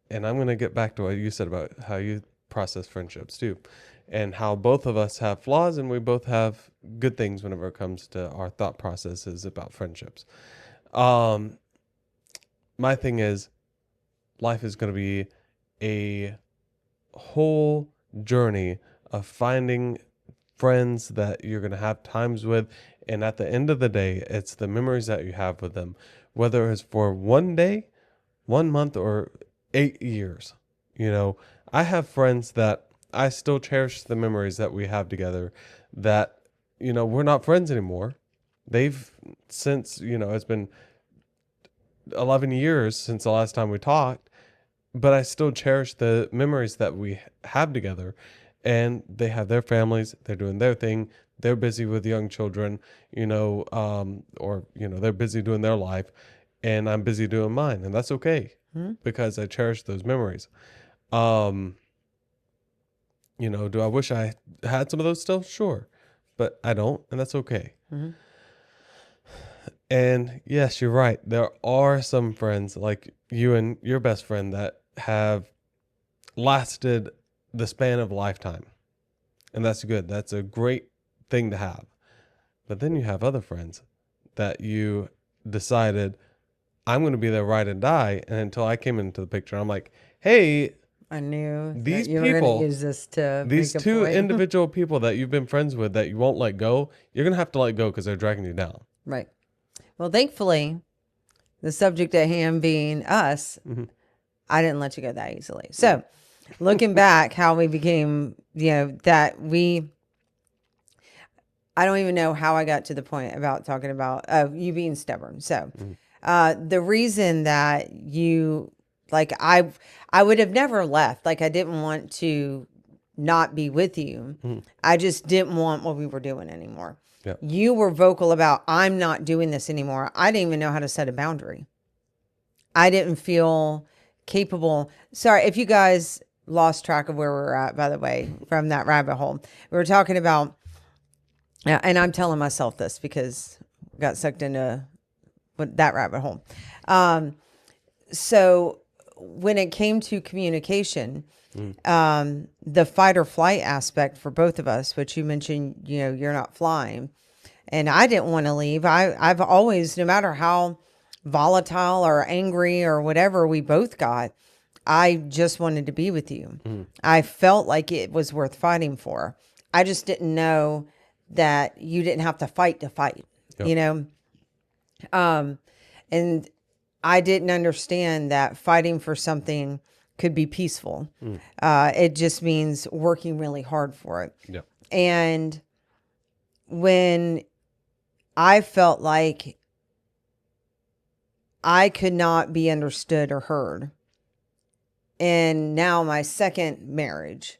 A: and I'm gonna get back to what you said about how you process friendships too, and how both of us have flaws and we both have good things whenever it comes to our thought processes about friendships. My thing is, life is gonna be a whole journey of finding friends that you're going to have times with, and at the end of the day, it's the memories that you have with them, whether it's for 1 day, 1 month, or 8 years. I have friends that I still cherish the memories that we have together, that we're not friends anymore. They've since it's been 11 years since the last time we talked, but I still cherish the memories that we have together. And they have their families, they're doing their thing, they're busy with young children, they're busy doing their life, and I'm busy doing mine, and that's okay, because I cherish those memories. Do I wish I had some of those still? Sure, but I don't, and that's okay. And yes, you're right. There are some friends like you and your best friend that have lasted the span of a lifetime. And that's good. That's a great thing to have. But then you have other friends that you decided, I'm going to be there ride and die. And until I came into the picture, I'm like, hey,
B: I knew
A: these
B: that you
A: people,
B: were going to use this to
A: these
B: make a
A: two
B: point.
A: individual people that you've been friends with that you won't let go, you're going to have to let go because they're dragging you down.
B: Right. Well, thankfully, the subject at hand being us, I didn't let you go that easily. So looking back, how we became, I don't even know how I got to the point about talking about you being stubborn. So the reason that you, I would have never left. I didn't want to not be with you. I just didn't want what we were doing anymore.
A: Yep.
B: You were vocal about, I'm not doing this anymore. I didn't even know how to set a boundary. I didn't feel capable. Sorry, if you guys lost track of where we're at, by the way, from that rabbit hole. We were talking about, and I'm telling myself this because I got sucked into that rabbit hole. So when it came to communication, the fight or flight aspect for both of us, which you mentioned, you're not flying, and I didn't want to leave. I've always, no matter how volatile or angry or whatever we both got, I just wanted to be with you. I felt like it was worth fighting for. I just didn't know that you didn't have to fight,
A: Yep.
B: And I didn't understand that fighting for something could be peaceful. It just means working really hard for it.
A: Yep.
B: And when I felt like I could not be understood or heard, and now my second marriage,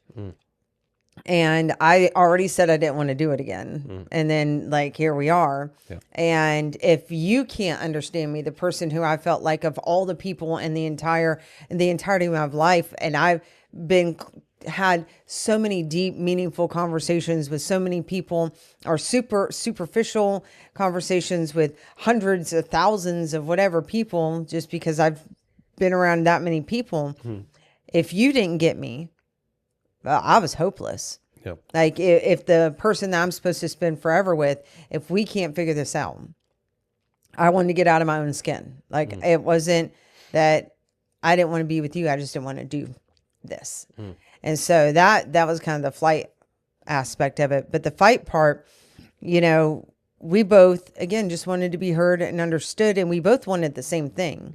B: and I already said I didn't want to do it again. And then here we are.
A: Yeah.
B: And if you can't understand me, the person who I felt like of all the people in the entirety of my life, and I've had so many deep, meaningful conversations with so many people, or superficial conversations with hundreds of thousands of whatever people, just because I've been around that many people. If you didn't get me, I was hopeless.
A: Yep.
B: If the person that I'm supposed to spend forever with, if we can't figure this out, I wanted to get out of my own skin. It wasn't that I didn't want to be with you. I just didn't want to do this. And so that was kind of the flight aspect of it. But the fight part, you know, we both, again, just wanted to be heard and understood. And we both wanted the same thing,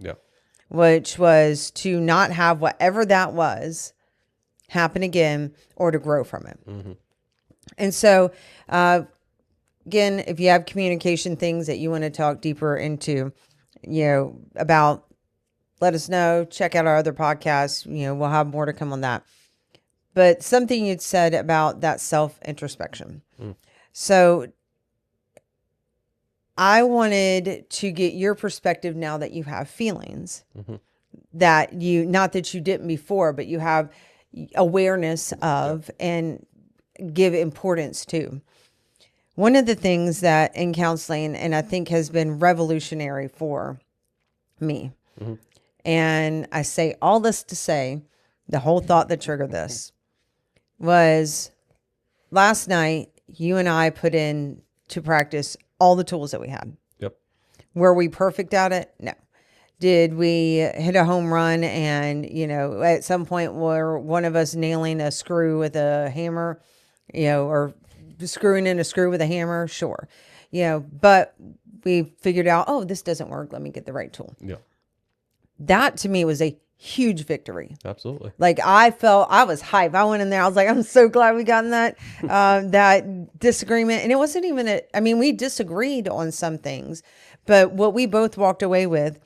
B: which was to not have whatever that was happen again or to grow from it. And so, again, if you have communication things that you want to talk deeper into, you know, about, let us know. Check out our other podcasts. You know, we'll have more to come on that. But something you'd said about that self-introspection. So I wanted to get your perspective now that you have feelings that you, not that you didn't before, but you have awareness of and give importance to. One of the things that in counseling, and I think has been revolutionary for me, and I say all this to say, the whole thought that triggered this was last night, you and I put in to practice all the tools that we had. Were we perfect at it? No. Did we hit a home run and, you know, at some point were one of us nailing a screw with a hammer, you know, or screwing in a screw with a hammer? Sure. You know, but we figured out, oh, this doesn't work. Let me get the right tool. That to me was a huge victory.
A: Absolutely.
B: Like I was hyped. I went in there. I was like, I'm so glad we got in that, that disagreement. And it wasn't even we disagreed on some things, but what we both walked away with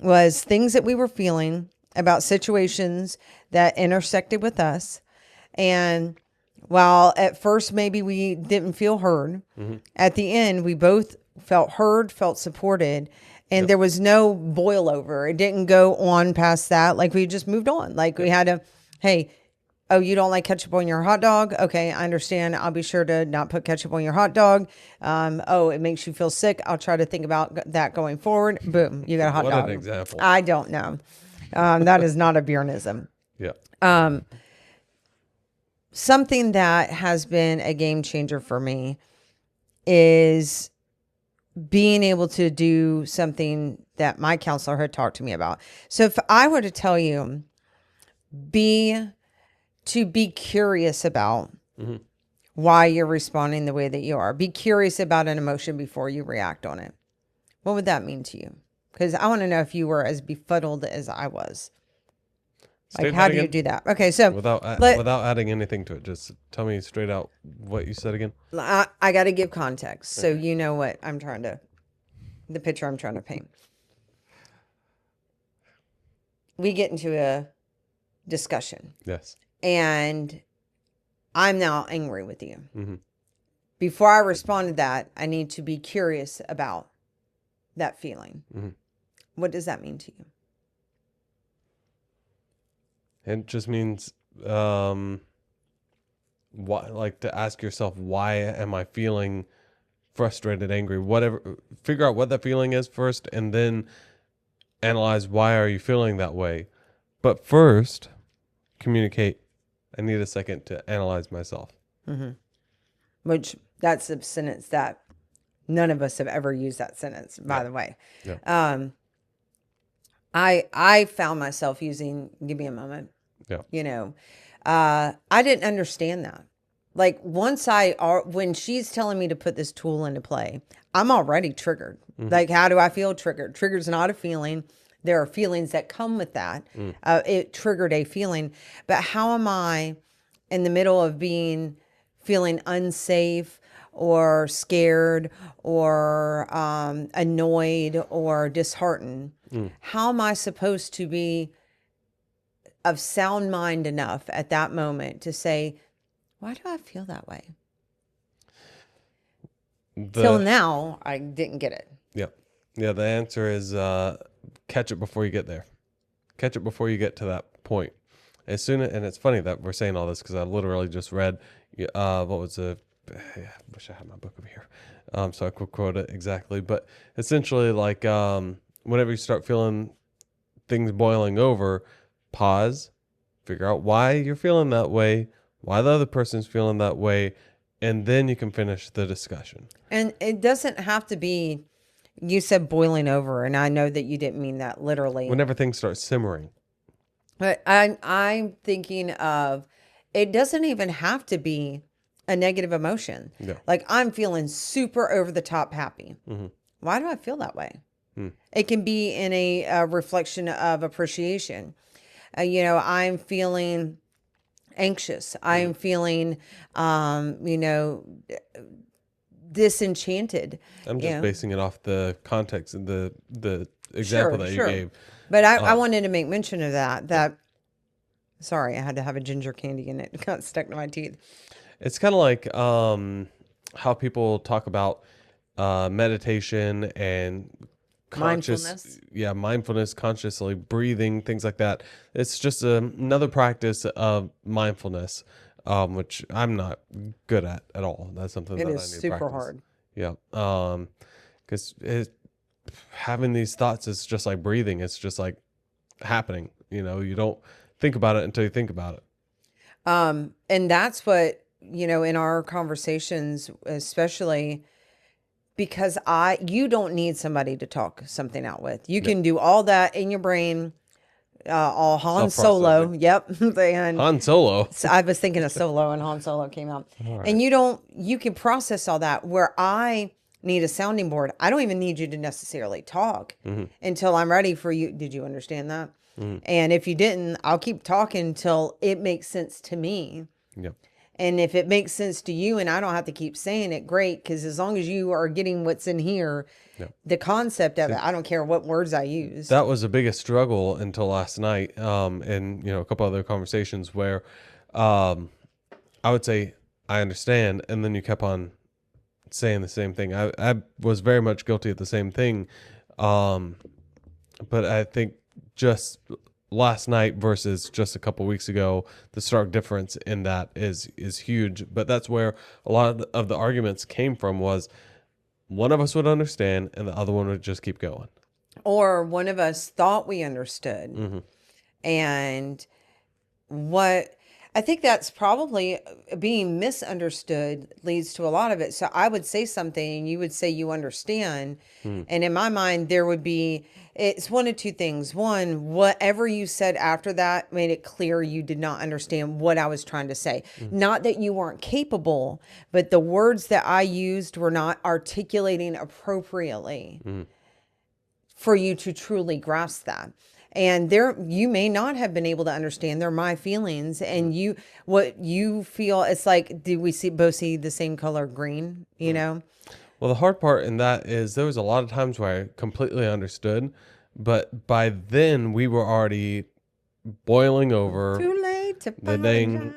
B: was things that we were feeling about situations that intersected with us. And while at first maybe we didn't feel heard, at the end, we both felt heard, felt supported. And there was no boil over. It didn't go on past that. Like we just moved on. Like we had to, hey, oh, you don't like ketchup on your hot dog? Okay, I understand. I'll be sure to not put ketchup on your hot dog. Oh, it makes you feel sick. I'll try to think about that going forward. Boom, you got a hot dog.
A: What an example.
B: I don't know. That is not a beernism. Something that has been a game changer for me is being able to do something that my counselor had talked to me about. So if I were to tell you, to be curious about why you're responding the way that you are, be curious about an emotion before you react on it. What would that mean to you? Because I want to know if you were as befuddled as I was. Like, how do you do that? Okay, so
A: without adding anything to it, just tell me straight out what you said again.
B: I got to give context, so you know what the picture I'm trying to paint. We get into a discussion.
A: Yes.
B: And I'm now angry with you. Before I respond to that, I need to be curious about that feeling. What does that mean to you?
A: It just means, why, like to ask yourself, why am I feeling frustrated, angry, whatever? Figure out what that feeling is first, and then analyze why are you feeling that way. But first, communicate. I need a second to analyze myself.
B: Which that's a sentence that none of us have ever used that sentence, by the way. I found myself using, give me a moment. You know, I didn't understand that. Like when she's telling me to put this tool into play, I'm already triggered. Like, how do I feel triggered? Trigger's not a feeling. There are feelings that come with that. It triggered a feeling, but how am I in the middle of feeling unsafe or scared or annoyed or disheartened? How am I supposed to be of sound mind enough at that moment to say, why do I feel that way? Till now, I didn't get it.
A: Yeah, the answer is catch it before you get there. Catch it before you get to that point. And it's funny that we're saying all this because I literally just read, what was I wish I had my book over here, so I could quote it exactly. But essentially, like, whenever you start feeling things boiling over, pause, figure out why you're feeling that way, why the other person's feeling that way, and then you can finish the discussion.
B: And it doesn't have to be, you said boiling over, and I know that you didn't mean that literally.
A: Whenever things start simmering.
B: But I'm thinking of, it doesn't even have to be a negative emotion.
A: Yeah.
B: Like I'm feeling super over the top happy. Why do I feel that way? It can be in a reflection of appreciation. I'm feeling anxious. I'm feeling, you know, disenchanted.
A: I'm
B: You
A: just
B: know,
A: basing it off the context and the example that you gave.
B: But I wanted to make mention of that. Sorry, I had to have a ginger candy and it got stuck to my teeth.
A: It's kind of like how people talk about meditation and
B: Mindfulness.
A: mindfulness, consciously breathing, things like that. It's just another practice of mindfulness, which I'm not good at all. That's something
B: It
A: that
B: is
A: I need to
B: super
A: practice.
B: hard.
A: Yeah. Because having these thoughts is just like breathing. It's just like happening. You don't think about it until you think about it.
B: And that's what, in our conversations, especially because you don't need somebody to talk something out with. You can do all that in your brain, all Han Solo.
A: Self-processing.
B: Yep. And
A: Han Solo.
B: so I was thinking of Solo and Han Solo came out. And you can process all that where I need a sounding board. I don't even need you to necessarily talk until I'm ready for you. Did you understand that? And if you didn't, I'll keep talking until it makes sense to me.
A: Yep.
B: And if it makes sense to you and I don't have to keep saying it, great. Because as long as you are getting what's in here, the concept of it, I don't care what words I use.
A: That was the biggest struggle until last night, and a couple other conversations where I would say I understand, and then you kept on saying the same thing. I was very much guilty of the same thing, but I think just last night versus just a couple weeks ago, the stark difference in that is huge. But that's where a lot of the arguments came from, was one of us would understand and the other one would just keep going.
B: Or one of us thought we understood. And what I think that's probably being misunderstood leads to a lot of it. So I would say something and you would say you understand. And in my mind, it's one of two things. One, whatever you said after that made it clear you did not understand what I was trying to say. Not that you weren't capable, but the words that I used were not articulating appropriately for you to truly grasp that. And you may not have been able to understand. They're my feelings, and what you feel. It's like, do we both see the same color green?
A: Well, the hard part in that is there was a lot of times where I completely understood, but by then we were already boiling over.
B: Too late to
A: The dang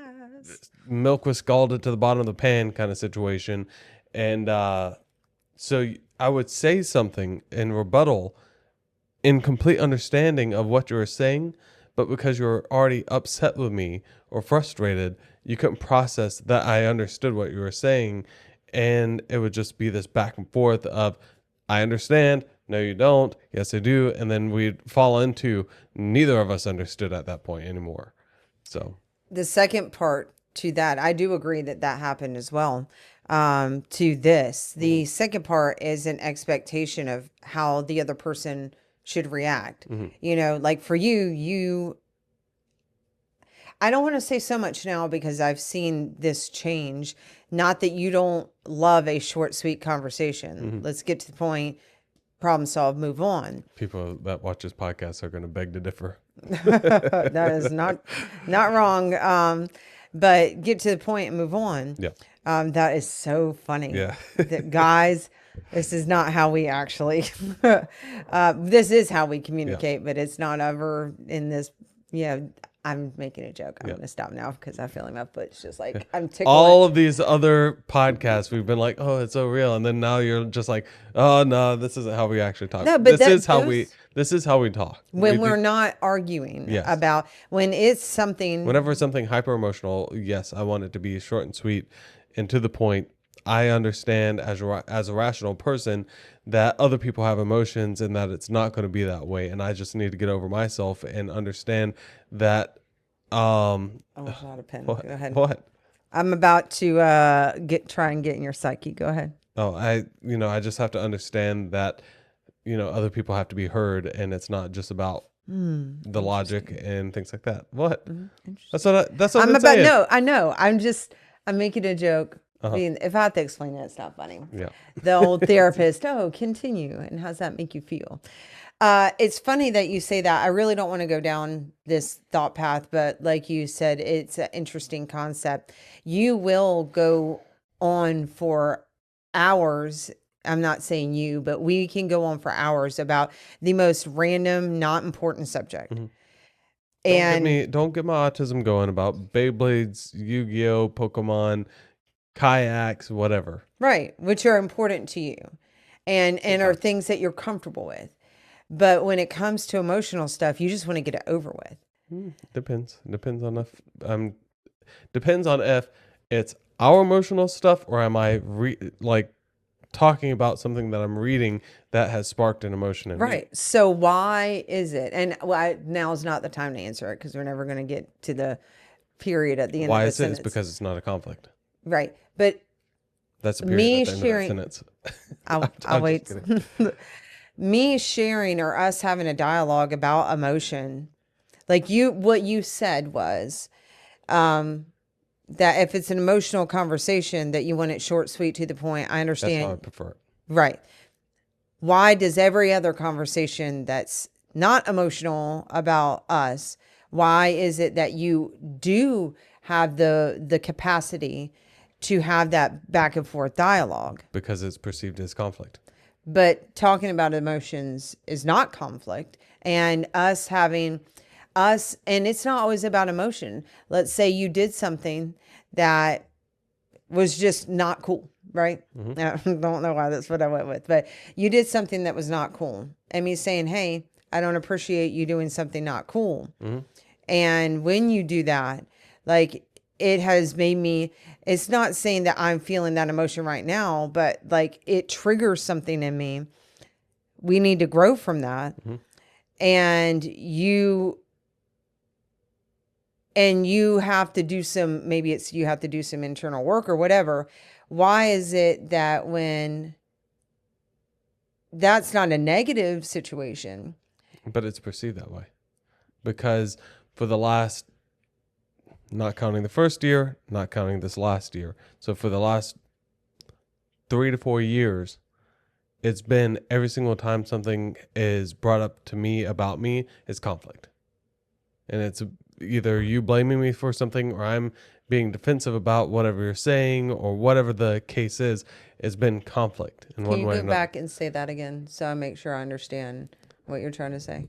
A: milk was scalded to the bottom of the pan kind of situation, and so I would say something in rebuttal, in complete understanding of what you were saying, but because you were already upset with me or frustrated, you couldn't process that I understood what you were saying. And it would just be this back and forth of, I understand, no you don't, yes I do, and then we'd fall into neither of us understood at that point anymore. So
B: the second part to that, I do agree that happened as well. To this, the second part is an expectation of how the other person should react. Like for you, I don't want to say so much now because I've seen this change. Not that you don't love a short, sweet conversation. Let's get to the point, problem solve, move on.
A: people that watch this podcast are going to beg to differ.
B: That is not wrong. But get to the point and move on.
A: Yeah.
B: That is so funny.
A: Yeah.
B: That guys, this is not how we actually, this is how we communicate, but it's not ever in this, I'm making a joke. I'm going to stop now because I feel like my foot's just like, I'm tickling.
A: All of these other podcasts, we've been like, oh, it's so real. And then now you're just like, oh no, this isn't how we actually talk.
B: No, but
A: this is how we talk.
B: When we're not arguing about, when it's something.
A: Whenever it's something hyper emotional, yes, I want it to be short and sweet and to the point. I understand as a rational person that other people have emotions and that it's not going to be that way. And I just need to get over myself and understand that.
B: Oh, it's not a pen.
A: What?
B: Go ahead.
A: What?
B: I'm about to try and get in your psyche. Go ahead.
A: Oh, I just have to understand that, other people have to be heard, and it's not just about the logic and things like that. What?
B: Interesting.
A: That's what
B: I'm
A: I'm saying.
B: no, I know. I'm making a joke. I mean, if I have to explain it, it's not funny.
A: Yeah.
B: The old therapist, continue. And how's that make you feel? It's funny that you say that. I really don't want to go down this thought path, but like you said, it's an interesting concept. You will go on for hours. I'm not saying you, but we can go on for hours about the most random, not important subject.
A: Don't get my autism going about Beyblades, Yu-Gi-Oh, Pokemon, kayaks, whatever.
B: Right, which are important to you and are things that you're comfortable with. But when it comes to emotional stuff, you just want to get it over with.
A: Depends on if it's our emotional stuff or am I talking about something that I'm reading that has sparked an emotion in me.
B: Right. So why is it? And now is not the time to answer it because we're never going to get to the period at the end
A: Why
B: of the
A: is it?
B: sentence.
A: It's because it's not a conflict.
B: Right. But
A: that's the period
B: me
A: at the end
B: sharing,
A: of that sentence.
B: I'll wait. Me sharing or us having a dialogue about emotion, like what you said was, that if it's an emotional conversation that you want it short, sweet, to the point. I understand.
A: That's how I prefer it.
B: Right. Why does every other conversation that's not emotional about us, why is it that you do have the capacity to have that back and forth dialogue?
A: Because it's perceived as conflict.
B: But talking about emotions is not conflict. And and it's not always about emotion. Let's say you did something that was just not cool, right? I don't know why that's what I went with, but you did something that was not cool. And me saying, hey, I don't appreciate you doing something not cool. And when you do that, like, it has made me, it's not saying that I'm feeling that emotion right now, but like it triggers something in me. We need to grow from that. And you have to do you have to do some internal work or whatever. Why is it that when that's not a negative situation?
A: But it's perceived that way. Because for the last, not counting the first year, not counting this last year. So for the last 3 to 4 years, it's been every single time something is brought up to me about me, it's conflict. And it's either you blaming me for something or I'm being defensive about whatever you're saying or whatever the case is. It's been conflict in one way or another.
B: Can you go back and say that again so I make sure I understand what you're trying to say?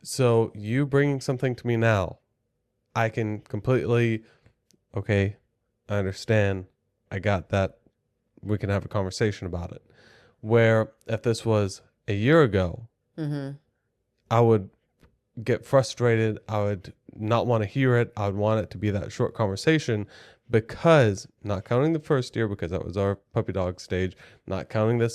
A: So you bringing something to me now, I can completely, okay, I understand. I got that. We can have a conversation about it. Where if this was a year ago, I would get frustrated. I would not want to hear it. I would want it to be that short conversation because, not counting the first year because that was our puppy dog stage, not counting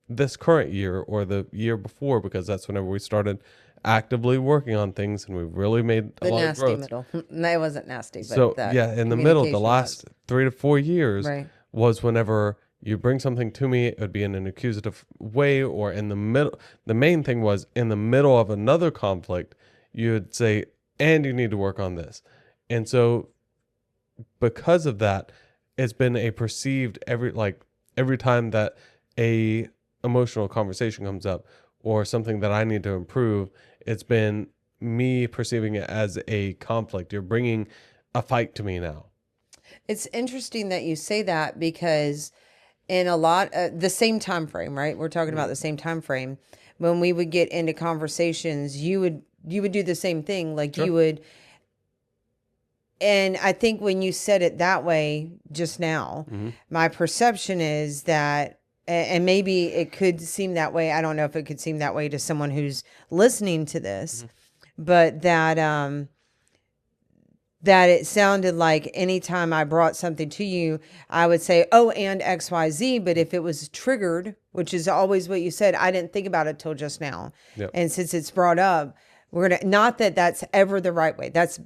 A: this current year or the year before because that's whenever we started actively working on things and we really made a lot of growth.
B: Middle. No, it wasn't nasty. But
A: so in the middle, the last 3 to 4 years was whenever you bring something to me, it would be in an accusative way, or in the middle. The main thing was in the middle of another conflict, you would say, and you need to work on this. And so because of that, it's been a perceived every time that a emotional conversation comes up or something that I need to improve, it's been me perceiving it as a conflict. You're bringing a fight to me now.
B: It's interesting that you say that because in a lot the same time frame, right? We're talking about the same time frame. When we would get into conversations, you would do the same thing. Like you would. And I think when you said it that way just now, my perception is that, and maybe it could seem that way. I don't know if it could seem that way to someone who's listening to this, but that it sounded like anytime I brought something to you, I would say, oh, and XYZ. But if it was triggered, which is always what you said, I didn't think about it till just now.
A: Yep.
B: And since it's brought up, not that that's ever the right way. That's,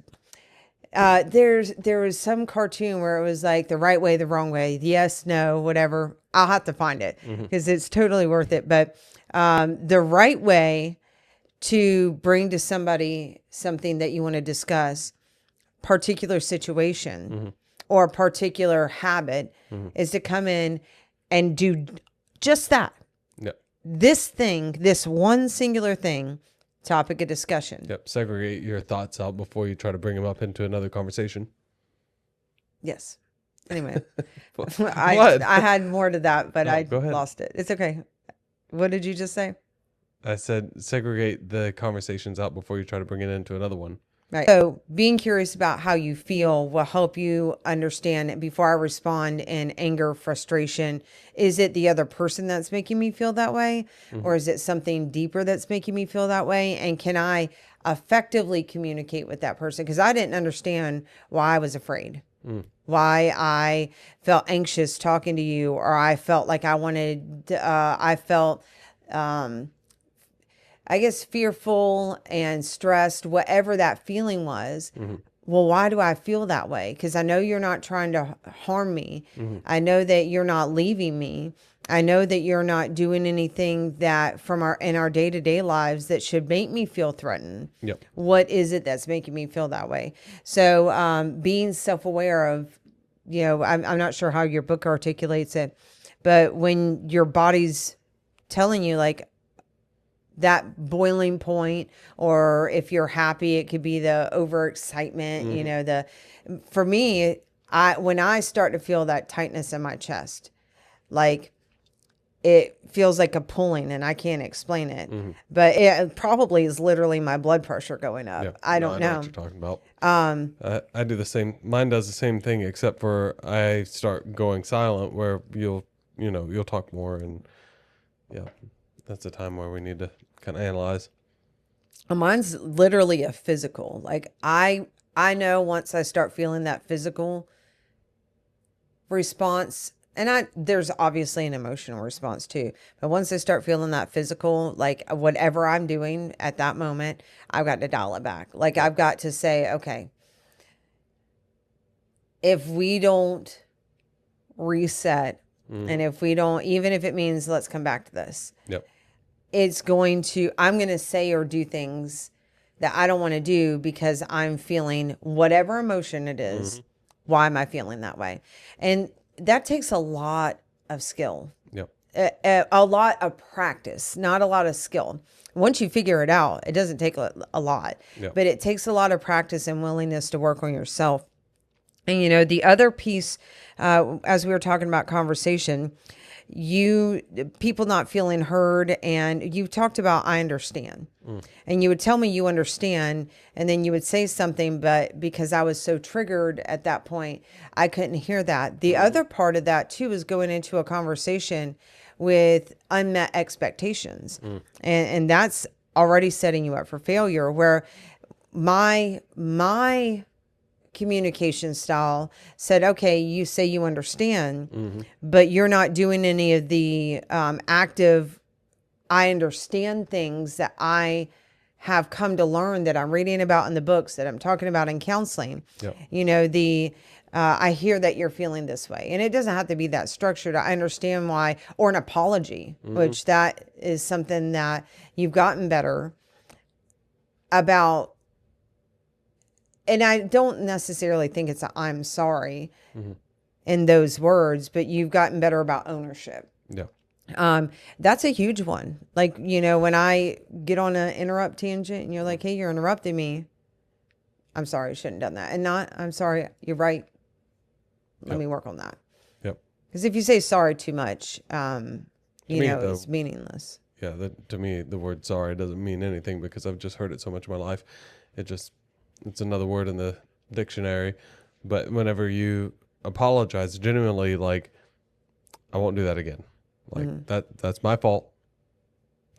B: there was some cartoon where it was like the right way, the wrong way, yes, no, whatever. I'll have to find it because it's totally worth it. But the right way to bring to somebody something that you want to discuss, particular situation or particular habit, is to come in and do just that.
A: Yep.
B: This thing, this one singular thing, topic of discussion.
A: Yep. Segregate your thoughts out before you try to bring them up into another conversation.
B: Yes. Anyway,
A: What?
B: I had more to that, but I
A: go ahead.
B: lost it. It's okay. What did you just say?
A: I said segregate the conversations out before you try to bring it into another one.
B: Right. So being curious about how you feel will help you understand before I respond in anger, frustration. Is it the other person that's making me feel that way? Or is it something deeper that's making me feel that way? And can I effectively communicate with that person? Because I didn't understand why I was afraid, why I felt anxious talking to you, or I felt like I wanted, I felt, I guess, fearful and stressed, whatever that feeling was. Well, why do I feel that way? Because I know you're not trying to harm me. I know that you're not leaving me. I know that you're not doing anything that in our day-to-day lives that should make me feel threatened.
A: Yep.
B: What is it that's making me feel that way? So being self-aware of, I'm not sure how your book articulates it, but when your body's telling you like, that boiling point, or if you're happy, it could be the overexcitement, for me, when I start to feel that tightness in my chest, like it feels like a pulling and I can't explain it, but it probably is literally my blood pressure going up.
A: Yeah.
B: I don't know.
A: What you're talking about. I do the same. Mine does the same thing, except for I start going silent where you'll talk more, and yeah, that's the time where we need to kind of analyze.
B: Mine's literally a physical. Like I know once I start feeling that physical response, and there's obviously an emotional response too, but once I start feeling that physical, like whatever I'm doing at that moment, I've got to dial it back. Like I've got to say, okay, if we don't reset, and if we don't, even if it means let's come back to this.
A: Yep.
B: I'm going to say or do things that I don't want to do because I'm feeling whatever emotion it is. Why am I feeling that way? And that takes a lot of skill.
A: Yep.
B: A lot of practice, not a lot of skill. Once you figure it out, it doesn't take a lot,
A: Yep.
B: but it takes a lot of practice and willingness to work on yourself. And, the other piece, as we were talking about conversation, people not feeling heard, and you talked about, I understand, and you would tell me you understand, and then you would say something, but because I was so triggered at that point, I couldn't hear that. The other part of that too is going into a conversation with unmet expectations, and that's already setting you up for failure, where my communication style said, okay, you say you understand, but you're not doing any of the active, I understand things that I have come to learn, that I'm reading about in the books, that I'm talking about in counseling.
A: Yep.
B: I hear that you're feeling this way, and it doesn't have to be that structured. I understand why, or an apology, which that is something that you've gotten better about. And I don't necessarily think it's I'm sorry in those words, but you've gotten better about ownership.
A: Yeah.
B: That's a huge one. Like, when I get on an interrupt tangent and you're like, hey, you're interrupting me. I'm sorry, I shouldn't have done that. And not, I'm sorry, you're right. Let me work on that.
A: Yep.
B: Because if you say sorry too much, it's meaningless.
A: Yeah. To me, the word sorry doesn't mean anything because I've just heard it so much in my life. It's another word in the dictionary. But whenever you apologize genuinely, like, I won't do that again. Like that's my fault.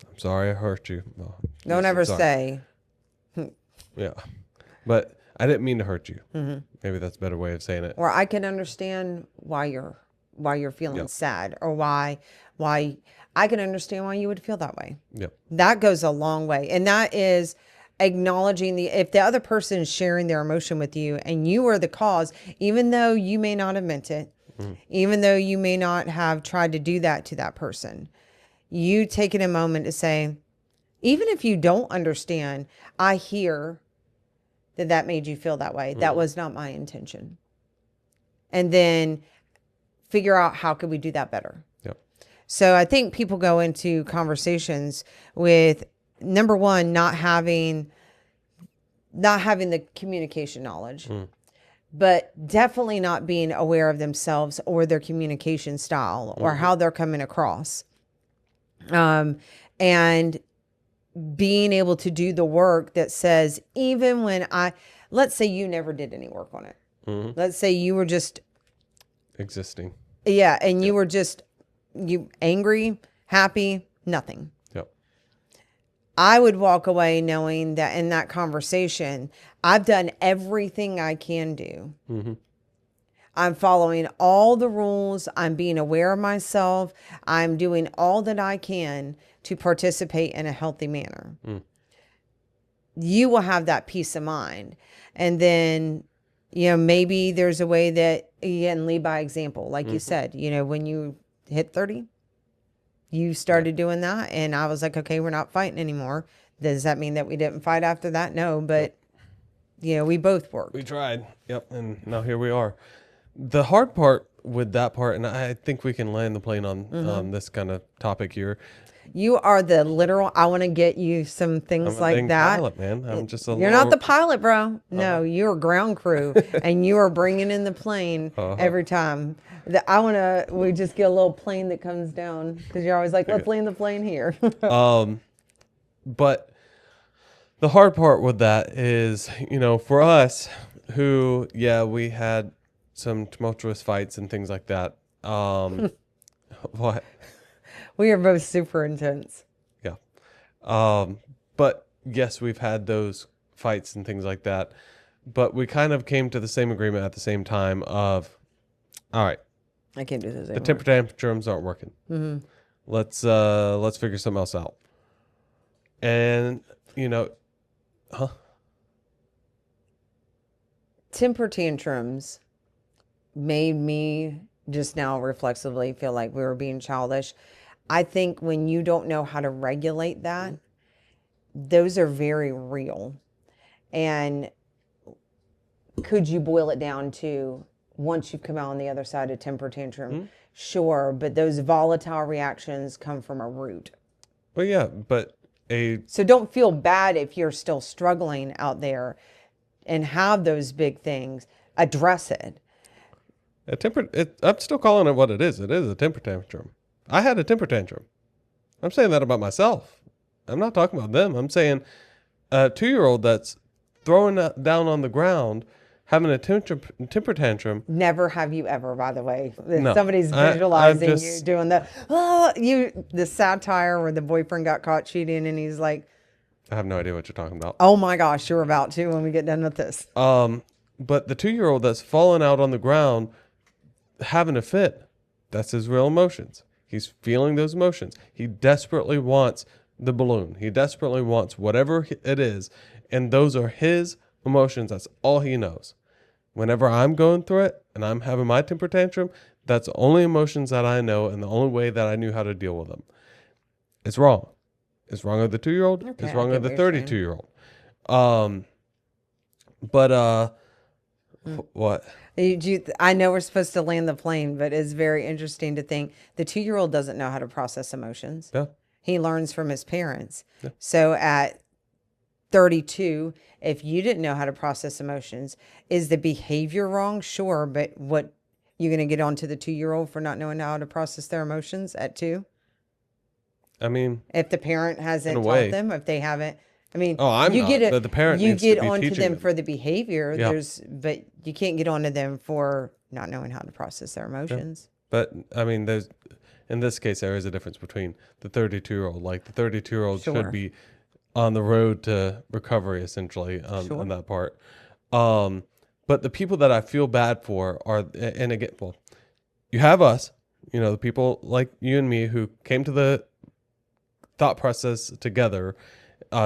A: I'm sorry I hurt you. Well,
B: Don't ever say.
A: Yeah. But I didn't mean to hurt you. Maybe that's a better way of saying it.
B: Or I can understand why you're feeling sad, or why I can understand why you would feel that way.
A: Yep.
B: That goes a long way. And that is acknowledging if the other person is sharing their emotion with you and you are the cause, even though you may not have meant it, even though you may not have tried to do that to that person, you taking a moment to say, even if you don't understand, I hear that made you feel that way. That was not my intention. And then figure out how could we do that better.
A: Yep.
B: So I think people go into conversations with, number one, not having the communication knowledge, but definitely not being aware of themselves or their communication style or how they're coming across. And being able to do the work that says, even when let's say you never did any work on it. Let's say you were just
A: existing.
B: Yeah. And you were just angry, happy, nothing.
A: Yep.
B: I would walk away knowing that in that conversation, I've done everything I can do. I'm following all the rules. I'm being aware of myself. I'm doing all that I can to participate in a healthy manner. You will have that peace of mind. And then, maybe there's a way that you can lead by example. Like you said, when you hit 30, you started doing that. And I was like, okay, we're not fighting anymore. Does that mean that we didn't fight after that? No, but we both worked.
A: We tried. Yep. And now here we are. The hard part with that part, and I think we can land the plane on this kind of topic here.
B: You are the literal, I want to get you some things like that.
A: Pilot, man. I'm just
B: You're not the pilot, bro. No, you're ground crew and you are bringing in the plane every time. We just get a little plane that comes down because you're always like, let's land the plane here.
A: But the hard part with that is, for us who, we had some tumultuous fights and things like that. What?
B: We are both super intense.
A: Yeah. But yes, we've had those fights and things like that. But we kind of came to the same agreement at the same time of, all right,
B: I can't do this anymore.
A: the temper tantrums aren't working. Let's figure something else out. And,
B: temper tantrums made me just now reflexively feel like we were being childish. I think when you don't know how to regulate that, those are very real. And could you boil it down to once you've come out on the other side of temper tantrum? Sure, but those volatile reactions come from a root.
A: Well, yeah, but
B: So don't feel bad if you're still struggling out there and have those big things. Address it.
A: I'm still calling it what it is. It is a temper tantrum. I had a temper tantrum. I'm saying that about myself. I'm not talking about them. I'm saying a 2-year-old that's throwing down on the ground, having a temper tantrum.
B: Never have you ever, by the way.
A: No,
B: Somebody's visualizing you doing the satire where the boyfriend got caught cheating and he's like,
A: I have no idea what you're talking about.
B: oh my gosh, you're about to when we get done with this.
A: But the 2-year-old that's fallen out on the ground, having a fit, that's his real emotions. He's feeling those emotions. He desperately wants the balloon. He desperately wants whatever it is. And those are his emotions. That's all he knows. Whenever I'm going through it and I'm having my temper tantrum, that's the only emotions that I know and the only way that I knew how to deal with them. It's wrong. It's wrong of the 2-year-old.
B: Okay,
A: It's wrong
B: I
A: of the
B: get what you're
A: 32-year-old. What?
B: I know we're supposed to land the plane, but it's very interesting to think the 2-year-old doesn't know how to process emotions.
A: Yeah.
B: He learns from his parents.
A: Yeah.
B: So at 32, if you didn't know how to process emotions, is the behavior wrong? Sure. But what, you're going to get on to the 2-year-old for not knowing how to process their emotions at 2?
A: I mean,
B: if the parent hasn't
A: way.
B: taught them, if they haven't, I mean,
A: I'm
B: you
A: not,
B: get
A: but the parent
B: you
A: needs to
B: get
A: be
B: onto
A: teaching
B: them
A: them.
B: for the behavior.
A: Yeah.
B: But you can't get onto them for not knowing how to process their emotions.
A: But I mean, in this case, there is a difference between the 32-year-old. Like the 32-year-old
B: Sure.
A: should be on the road to recovery, essentially, on that part. But the people that I feel bad for are, and again, well, you have us, the people like you and me who came to the thought process together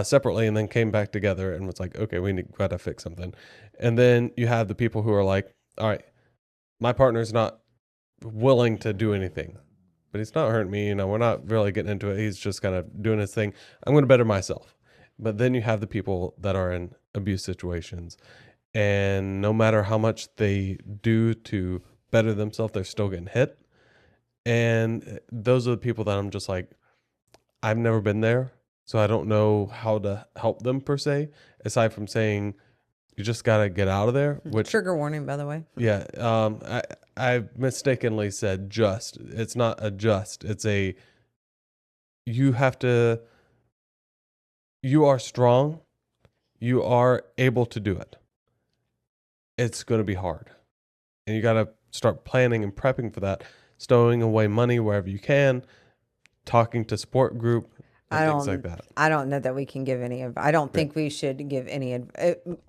A: separately and then came back together and was like, okay, got to fix something. And then you have the people who are like, all right, my partner's not willing to do anything. but he's not hurting me. You know, we're not really getting into it. He's just kind of doing his thing. I'm going to better myself. But then you have the people that are in abuse situations, and no matter how much they do to better themselves, they're still getting hit. And those are the people that I'm just like, I've never been there, so I don't know how to help them per se, aside from saying you just got to get out of there, which
B: Trigger warning, by the way.
A: yeah, I mistakenly said just. It's not a just. It's a, you have to, you are strong. You are able to do it. It's going to be hard. And you got to start planning and prepping for that, stowing away money wherever you can, talking to support group, and things like that.
B: I don't know that we can give any. I don't think we should give any.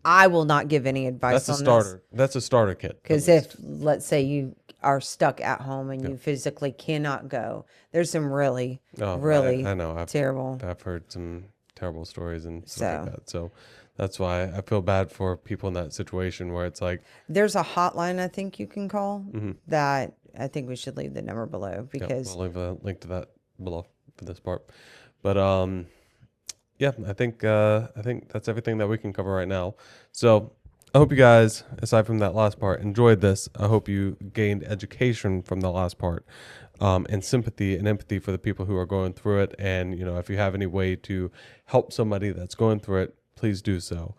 B: I will not give any advice.
A: That's a starter. That's a starter kit.
B: Because if, let's say, you are stuck at home and you physically cannot go, there's some really, really
A: I know.
B: terrible.
A: I've heard some terrible stories and stuff like that. So that's why I feel bad for people in that situation where it's like,
B: there's a hotline I think you can call that I think we should leave the number below, because
A: I'll leave a link to that below for this part. But yeah, I think that's everything that we can cover right now. So I hope you guys, aside from that last part, enjoyed this. I hope you gained education from the last part, and sympathy and empathy for the people who are going through it. And, you know, if you have any way to help somebody that's going through it, please do so.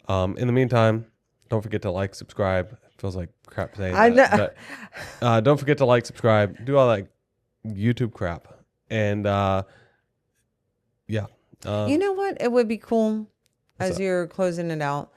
A: In the meantime, don't forget to like, subscribe. It feels like crap saying that. But don't forget to like, subscribe, do all that YouTube crap. And yeah.
B: you know what? It would be cool as you're closing it out.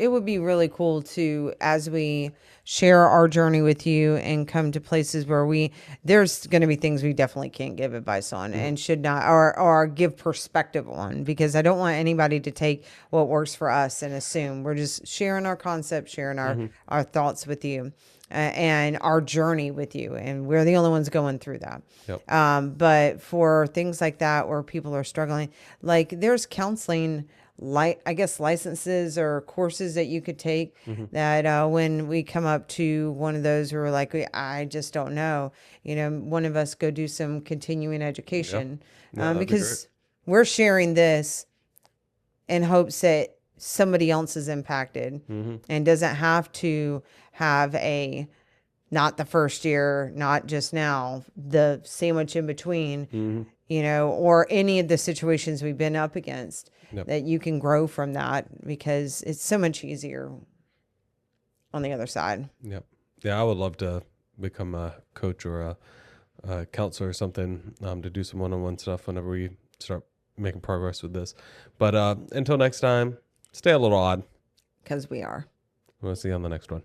B: It would be really cool to, as we share our journey with you and come to places where there's going to be things we definitely can't give advice on and should not, or give perspective on, because I don't want anybody to take what works for us and assume. We're just sharing our concepts, sharing our thoughts with you. And our journey with you, and we're the only ones going through that.
A: Yep.
B: But for things like that where people are struggling, like there's counseling, I guess licenses or courses that you could take that when we come up to one of those, we're like, I just don't know. You know, one of us go do some continuing education, because we're sharing this in hopes that somebody else is impacted and doesn't have to have not the first year, not just now, the sandwich in between, you know, or any of the situations we've been up against, that you can grow from that, because it's so much easier on the other side.
A: Yep. Yeah, I would love to become a coach or a counselor or something, to do some one-on-one stuff whenever we start making progress with this. But until next time, stay a little odd.
B: Because we are.
A: We'll see you on the next one.